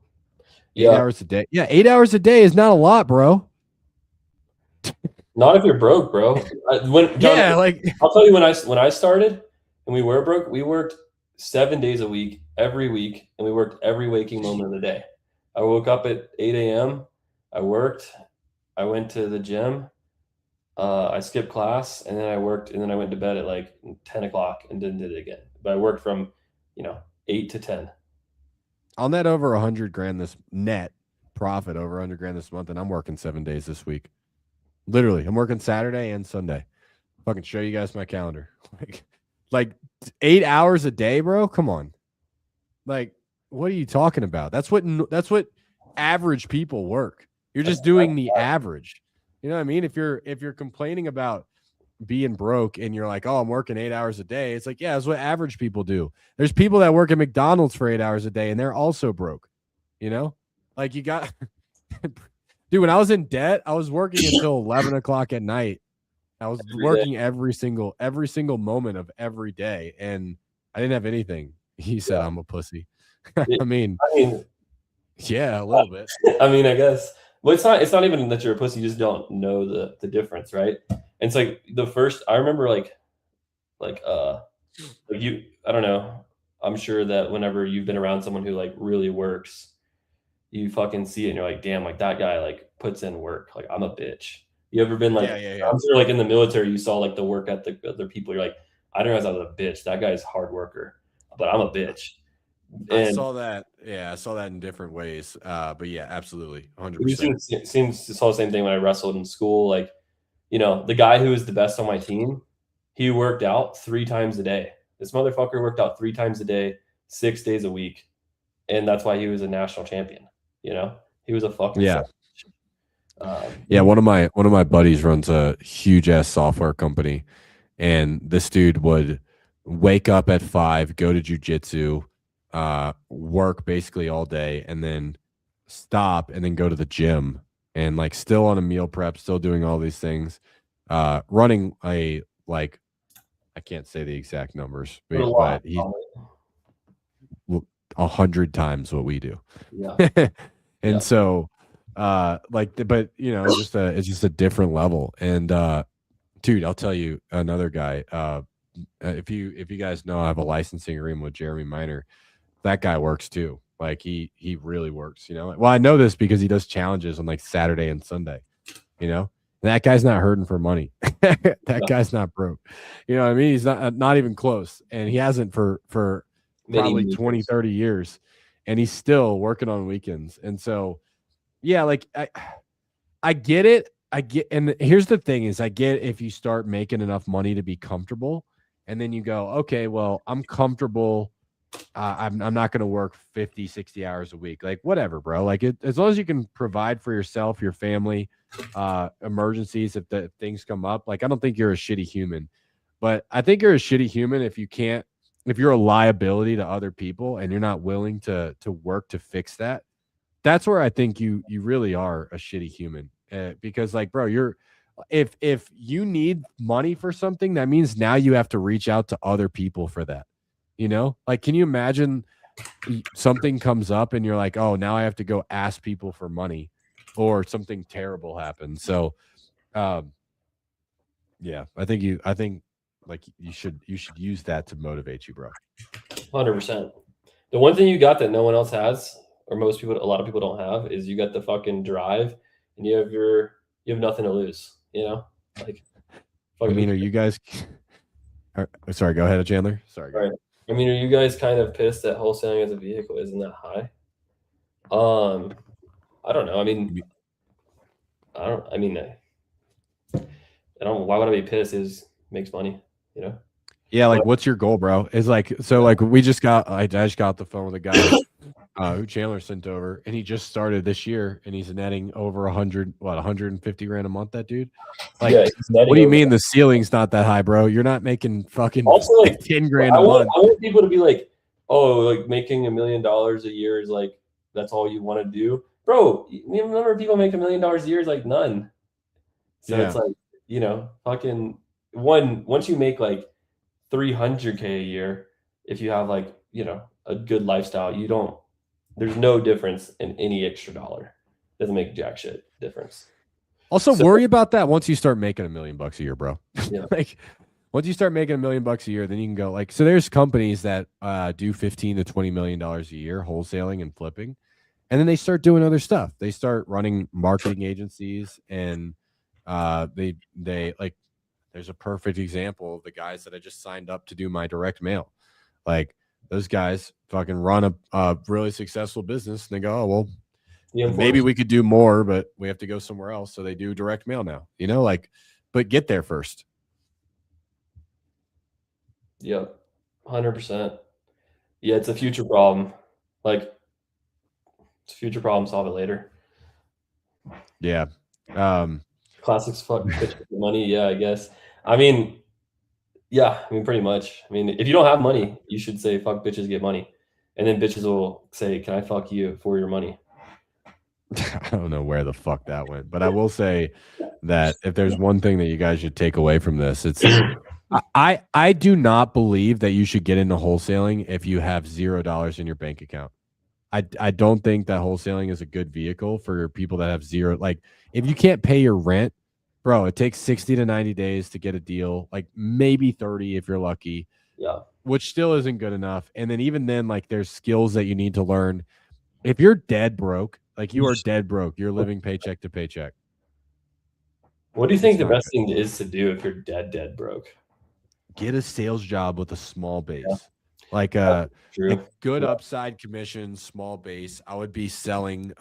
8 hours a day. Yeah, 8 hours a day is not a lot, bro. Not if you're broke, bro. Yeah, like I'll tell you, when I started and we were broke, we worked 7 days a week, every week, and we worked every waking moment of the day. I woke up at 8 a.m. I worked. I went to the gym. I skipped class, and then I worked, and then I went to bed at like 10 o'clock and then did it again. But I worked from, 8 to 10. I'll net over 100 grand this net profit, over 100 grand this month, and I'm working 7 days this week. Literally, I'm working Saturday and Sunday. Fucking show you guys my calendar. Like 8 hours a day, bro. Come on. Like, what are you talking about? That's what average people work. You're just doing the average. You know what I mean? If you're complaining about being broke and you're like, oh, I'm working 8 hours a day, it's like, yeah, that's what average people do. There's people that work at McDonald's for 8 hours a day and they're also broke. You know, like you got, dude, when I was in debt, I was working until 11 o'clock at night. I was working every single moment of every day, and I didn't have anything. He said, I'm a pussy. I mean, yeah, a little bit. I mean, I guess. Well, it's not even that you're a pussy, you just don't know the difference, right? And it's like the first, I remember like you, I don't know. I'm sure that whenever you've been around someone who like really works, you fucking see it and you're like, damn, like that guy like puts in work. Like I'm a bitch. You ever been like, Yeah. I'm sure like in the military, you saw like the work ethic of other people. You're like, I didn't realize I was a bitch. That guy's a hard worker, but I'm a bitch. I saw that. Yeah, I saw that in different ways. But yeah, absolutely, 100%. Seems saw the same thing when I wrestled in school. Like, the guy who was the best on my team, he worked out 3 times a day. This motherfucker worked out 3 times a day, 6 days a week, and that's why he was a national champion. He was a fucking yeah. One of my buddies runs a huge ass software company, and this dude would wake up at 5, go to jujitsu, work basically all day, and then stop and then go to the gym, and like still on a meal prep, still doing all these things, running a, like, I can't say the exact numbers, but he's 100 times what we do. Yeah. And so but it's just a different level. And dude, I'll tell you another guy, if you guys know, I have a licensing agreement with Jeremy Miner. That guy works too. Like he really works, well, I know this because he does challenges on like Saturday and Sunday, and that guy's not hurting for money. That guy's not broke. You know what I mean? He's not even close, and he hasn't for probably 20, 30 years, and he's still working on weekends. And so, yeah, like I get it. And here's the thing is, I get if you start making enough money to be comfortable, and then you go, okay, well, I'm comfortable I'm not going to work 50, 60 hours a week. Like, whatever, bro. Like, as long as you can provide for yourself, your family, emergencies, if the things come up, like, I don't think you're a shitty human. But I think you're a shitty human if you can't, if you're a liability to other people and you're not willing to work to fix that. That's where I think you really are a shitty human. Because, like, bro, you're if you need money for something, that means now you have to reach out to other people for that. You know, like, can you imagine something comes up and you're like, oh, now I have to go ask people for money, or something terrible happens. So, um, yeah, I think like you should use that to motivate you, bro. 100%. The one thing you got that no one else has, or most people, a lot of people don't have, is you got the fucking drive, and you have nothing to lose. You know, like, I fuck, who mean, are you guys? Sorry, go ahead, Chandler. Sorry, go right. ahead. I mean, are you guys kind of pissed that wholesaling as a vehicle isn't that high? I don't know. I mean, I don't. I mean, I don't. Why would I be pissed? Is makes money, you know. Yeah, like, But what's your goal, bro? Is like, so, yeah, like, I just got off the phone with a guy who Chandler sent over, and he just started this year, and he's netting over 150 grand a month. That dude, yeah, like, he's what netting do you over. mean the ceiling's not that high, bro? You're not making fucking Also, like, 10 grand a I want month. I want people to be like, oh, like making $1 million a year is like that's all you want to do, bro. The number of people make $1 million a year is like none. So it's Yeah. like, fucking once you make like 300K a year, if you have like, a good lifestyle, you don't, there's no difference in any extra dollar. Doesn't make jack shit difference. Also, So worry about that once you start making $1 million a year, bro. yeah, Like, once you start making $1 million a year, then you can go, like, so there's companies that do 15 to $20 million a year wholesaling and flipping, and then they start doing other stuff. They start running marketing agencies, and they like, there's a perfect example of the guys that I just signed up to do my direct mail. Like, those guys fucking run a really successful business, and they go, oh, well, the maybe influence. we could do more, but we have to go somewhere else. So they do direct mail now, like, but get there first. Yep, 100%. Yeah, it's a future problem. Like, it's a future problem. Solve it later. Yeah. Um, Classics fuck bitch with money. Yeah, I guess. I mean, yeah, I mean, pretty much. I mean, if you don't have money, you should say fuck bitches, get money, and then bitches will say, "Can I fuck you for your money?" I don't know where the fuck that went, but I will say that if there's one thing that you guys should take away from this, it's I do not believe that you should get into wholesaling if you have $0 in your bank account. I don't think that wholesaling is a good vehicle for people that have zero. Like, if you can't pay your rent, bro, it takes 60 to 90 days to get a deal, like maybe 30 if you're lucky, Yeah, which still isn't good enough. And then, even then, like, there's skills that you need to learn. If you're dead broke, like, you are dead broke, you're living paycheck to paycheck. what do you think It's the not best good. thing is to do if you're dead broke? Get a sales job with a small Yeah, base, like that's a true. good Yeah, upside commission, small base. I would be selling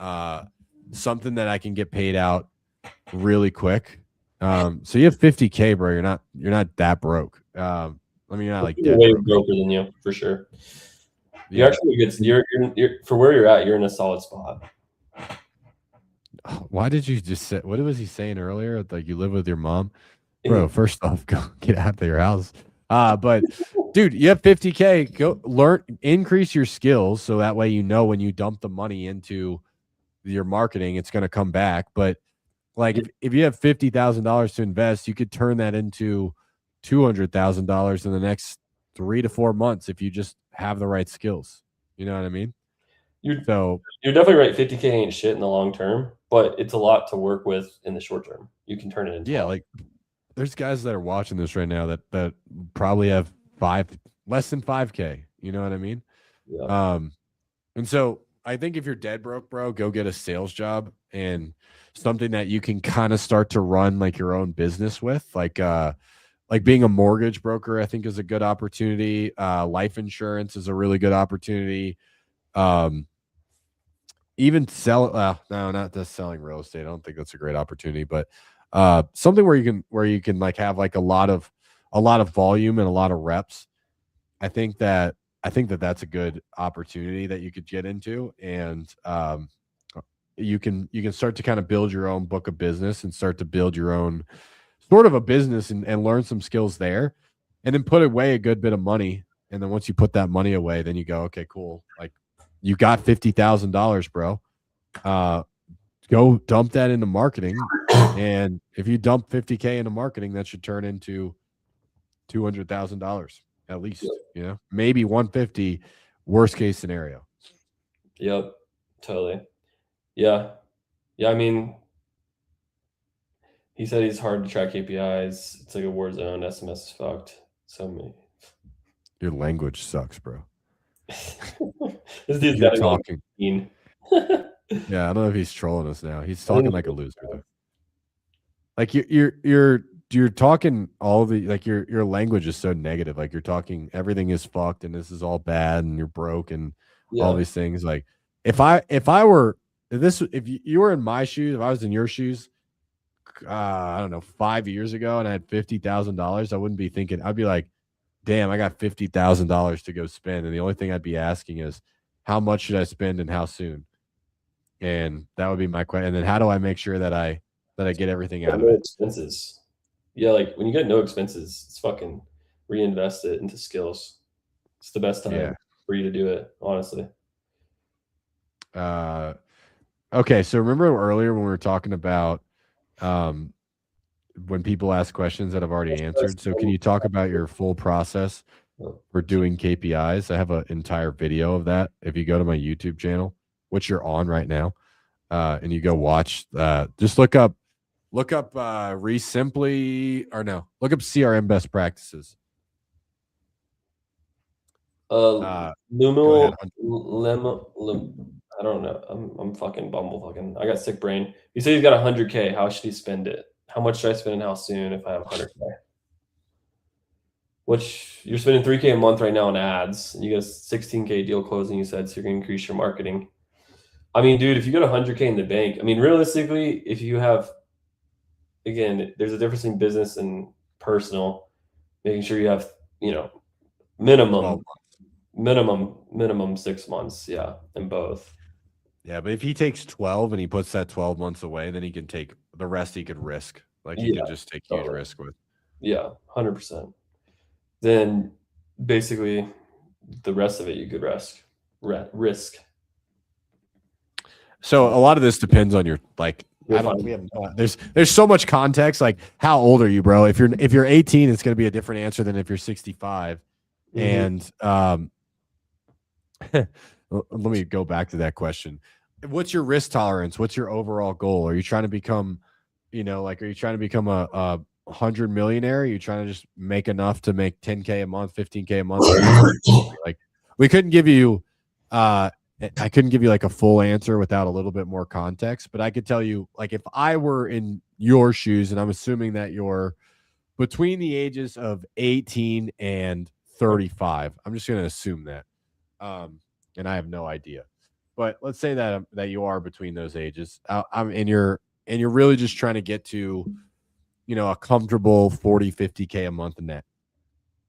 something that I can get paid out really quick. So you have 50K, bro. You're not that broke. I mean, you're not like people are dead way broke. broker than you for sure. You're Yeah. actually good. You're for where you're at. You're in a solid spot. Why did you just say? What was he saying earlier? Like, you live with your mom, bro. Mhm. First off, go get out of your house. But dude, you have 50K. Go learn, increase your skills, so that way when you dump the money into your marketing, it's going to come back. But, like, Yeah, if you have $50,000 to invest, you could turn that into $200,000 in the next 3 to 4 months if you just have the right skills. You know what I mean? you're So you're definitely right. 50K ain't shit in the long term, but it's a lot to work with in the short term. You can turn it into a yeah, lot. like, there's guys that are watching this right now that probably have less than 5K. You know what I mean? Yeah. Um, and so I think if you're dead broke, bro, go get a sales job and something that you can kind of start to run like your own business with, like being a mortgage broker. I think is a good opportunity. Life insurance is a really good opportunity. Um, even sell no, not just selling real estate. I don't think that's a great opportunity, but something where you can like have like a lot of volume and a lot of reps. I think that I think that that's a good opportunity that you could get into, and you can start to kind of build your own book of business and start to build your own sort of a business and learn some skills there, and then put away a good bit of money. And then once you put that money away, then you go, okay, cool. Like you got $50,000, bro. Uh, Go dump that into marketing. And if you dump 50K into marketing, that should turn into $200,000 at least, maybe 150, worst case scenario. Yep, totally. Yeah. Yeah, I mean, he said he's hard to track KPIs. It's like a war zone. SMS is fucked. So many. Your language sucks, bro. This dude's You're got talking. Like Yeah, I don't know if he's trolling us now. He's talking like a loser though. Like you're talking all the like your language is so negative. Like you're talking everything is fucked and this is all bad and you're broke and all these things. Like if you were in my shoes, if I was in your shoes, I don't know, 5 years ago and I had $50,000, I wouldn't be thinking. I'd be like, damn, I got $50,000 to go spend, and the only thing I'd be asking is, how much should I spend and how soon? And that would be my question. And then how do I make sure that I get everything out of no it? expenses. Yeah, like when you get no expenses, it's fucking reinvest it into skills. It's the best time for you to do it, honestly. Okay, so remember earlier when we were talking about when people ask questions that I've already answered. So can you talk about your full process for doing KPIs? I have an entire video of that. If you go to my YouTube channel, which you're on right now, and you go watch, just look up look up CRM best practices. Lumo, I don't know. I'm fucking bumblefucking. I got sick brain. You say he's got 100K. How should he spend it? How much should I spend and how soon if I have 100K? Which you're spending 3K a month right now on ads. And you get a 16K deal closing, you said, so you're going to increase your marketing. I mean, dude, if you got 100K in the bank, I mean, realistically, if you have, again, there's a difference in business and personal, making sure you have, minimum 6 months. Yeah. In both. Yeah. But if he takes 12 and he puts that 12 months away, then he can take the rest. He could risk, like he can just take huge risk with. Yeah. 100%. Then basically the rest of it, you could risk. So a lot of this depends on your there's so much context. Like, how old are you, bro? If you're 18, it's going to be a different answer than if you're 65. And let me go back to that question. What's your risk tolerance? What's your overall goal? Are you trying to become, are you trying to become a 100 millionaire? Are you trying to just make enough to make 10K a month, 15K a month? Like, we couldn't give you, I couldn't give you like a full answer without a little bit more context, but I could tell you, like, if I were in your shoes, and I'm assuming that you're between the ages of 18 and 35, I'm just going to assume that. And I have no idea, but let's say that you are between those ages. And you're really just trying to get to, a comfortable 40, 50K a month net.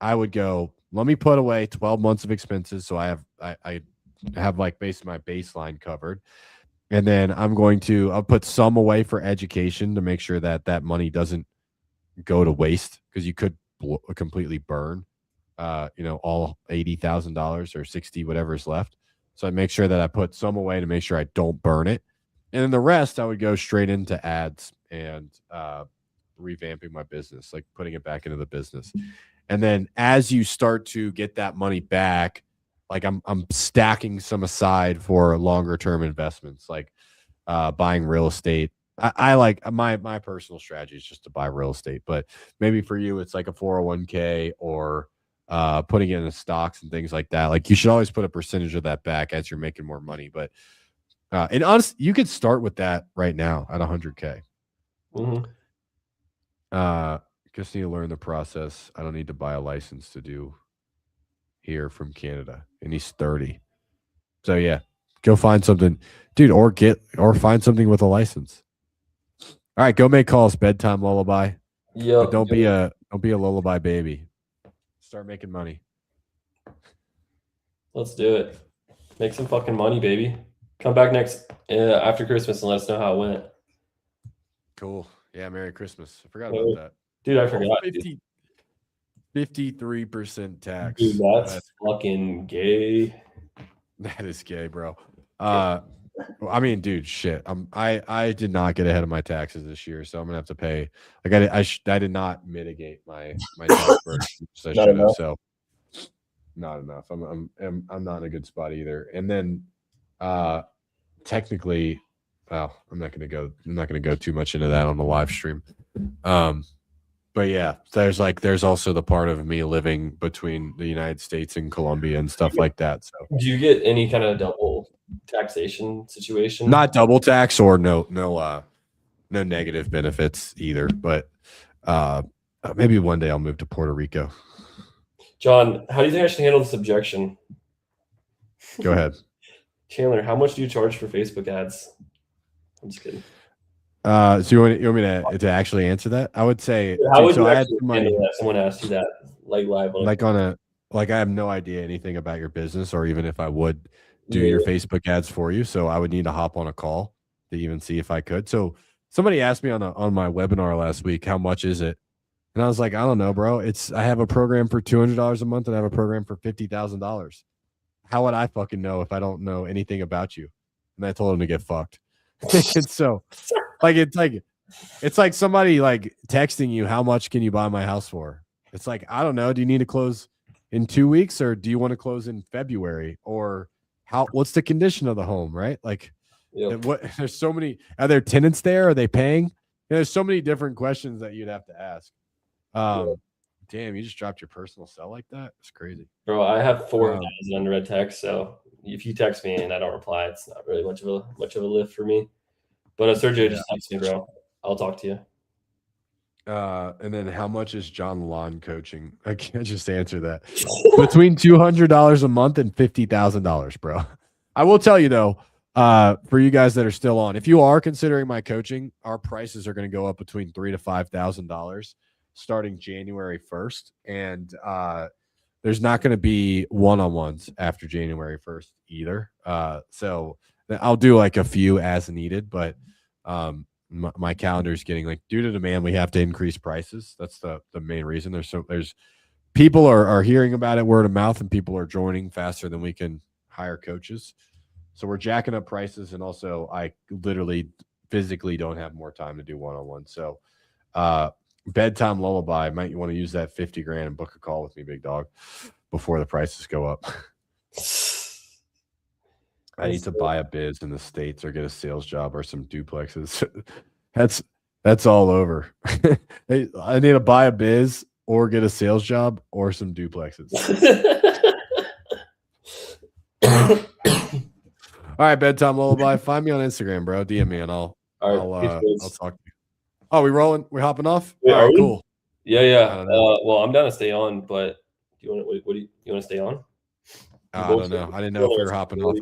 I would go, let me put away 12 months of expenses. So I have like basically my baseline covered. And then I'll put some away for education to make sure that that money doesn't go to waste, because you could completely burn, all $80,000 or 60, whatever is left. So I make sure that I put some away to make sure I don't burn it. And then the rest, I would go straight into ads and revamping my business, like putting it back into the business. And then as you start to get that money back, like I'm stacking some aside for longer term investments, like buying real estate. I like my personal strategy is just to buy real estate, but maybe for you it's like a 401k or putting it in stocks and things like that. Like, you should always put a percentage of that back as you're making more money. But and honestly, you could start with that right now at 100K. Just need to learn the process. I don't need to buy a license to do here from Canada, and he's 30. So yeah, go find something, dude, or find something with a license. All right, go make calls. Bedtime lullaby. Yeah, but don't be a lullaby baby. Start making money. Let's do it. Make some fucking money, baby. Come back after Christmas and let us know how it went. Cool. Yeah, Merry Christmas. I forgot about that. Dude, I forgot. 53% tax. Dude, that's fucking gay. That is gay, bro. I mean, dude, shit. I did not get ahead of my taxes this year, so I'm gonna have to pay. Like I did not mitigate my tax burden, so I should have. So not enough. I'm not in a good spot either. And then, technically, well, I'm not gonna go too much into that on the live stream. But yeah, there's also the part of me living between the United States and Colombia and stuff like that. So do you get any kind of double taxation situation? Not double tax or no negative benefits either. But maybe one day I'll move to Puerto Rico. John, how do you think I should handle this objection? Go ahead. Chandler, how much do you charge for Facebook ads? I'm just kidding. So you want me to actually answer that? I would say. How would you actually handle that? Someone asked you that, like live, I have no idea anything about your business, or even if I would do your Facebook ads for you. So I would need to hop on a call to even see if I could. So somebody asked me on my webinar last week, how much is it? And I was like, I don't know, bro. I have a program for $200 a month, and I have a program for $50,000. How would I fucking know if I don't know anything about you? And I told him to get fucked. And so, it's like somebody like texting you, how much can you buy my house for? It's like, I don't know. Do you need to close in 2 weeks, or do you want to close in February? Or what's the condition of the home, right? Like, there's so many. Are there tenants there? Are they paying? There's so many different questions that you'd have to ask. Damn, you just dropped your personal cell like that? It's crazy. Bro, I have 4,000 unread text, so if you text me and I don't reply, it's not really much of a lift for me. But Sergio just text me, bro. I'll talk to you. And then how much is John Lawn coaching? I can't just answer that. Between $200 a month and $50,000, bro. I will tell you though, for you guys that are still on, if you are considering my coaching, our prices are going to go up between $3,000 to $5,000 starting January 1st. And there's not going to be one-on-ones after January 1st either. So I'll do like a few as needed, but my calendar is getting, like, due to demand, we have to increase prices. That's the main reason. There's people are hearing about it word of mouth, and people are joining faster than we can hire coaches. So we're jacking up prices, and also I literally physically don't have more time to do one-on-one. So bedtime lullaby, might you want to use that 50 grand and book a call with me, big dog, before the prices go up. I need to buy a biz in the States or get a sales job or some duplexes. That's all over. I need to buy a biz or get a sales job or some duplexes. All right, bedtime lullaby. Find me on Instagram, bro. DM me and I'll talk to you. Oh, we rolling? We hopping off? Wait, all right, cool. Yeah. Well, I'm down to stay on, but do you want to stay on? I don't know. I didn't know if we were hopping off.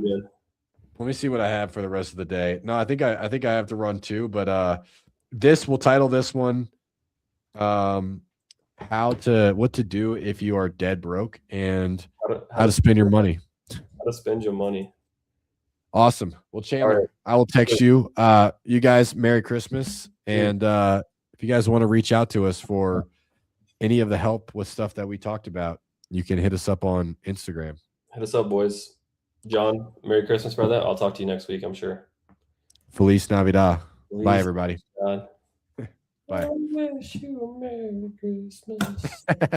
Let me see what I have for the rest of the day. No, I think I have to run too, but we'll title this one what to do if you are dead broke, and how to spend your money. How to spend your money. Awesome. Well, Chandler, right. I will text you. You guys, Merry Christmas. And if you guys want to reach out to us for any of the help with stuff that we talked about, you can hit us up on Instagram. Hit us up, boys. John, Merry Christmas, brother. I'll talk to you next week, I'm sure. Feliz Navidad. Bye, everybody. Bye. I wish you a Merry Christmas.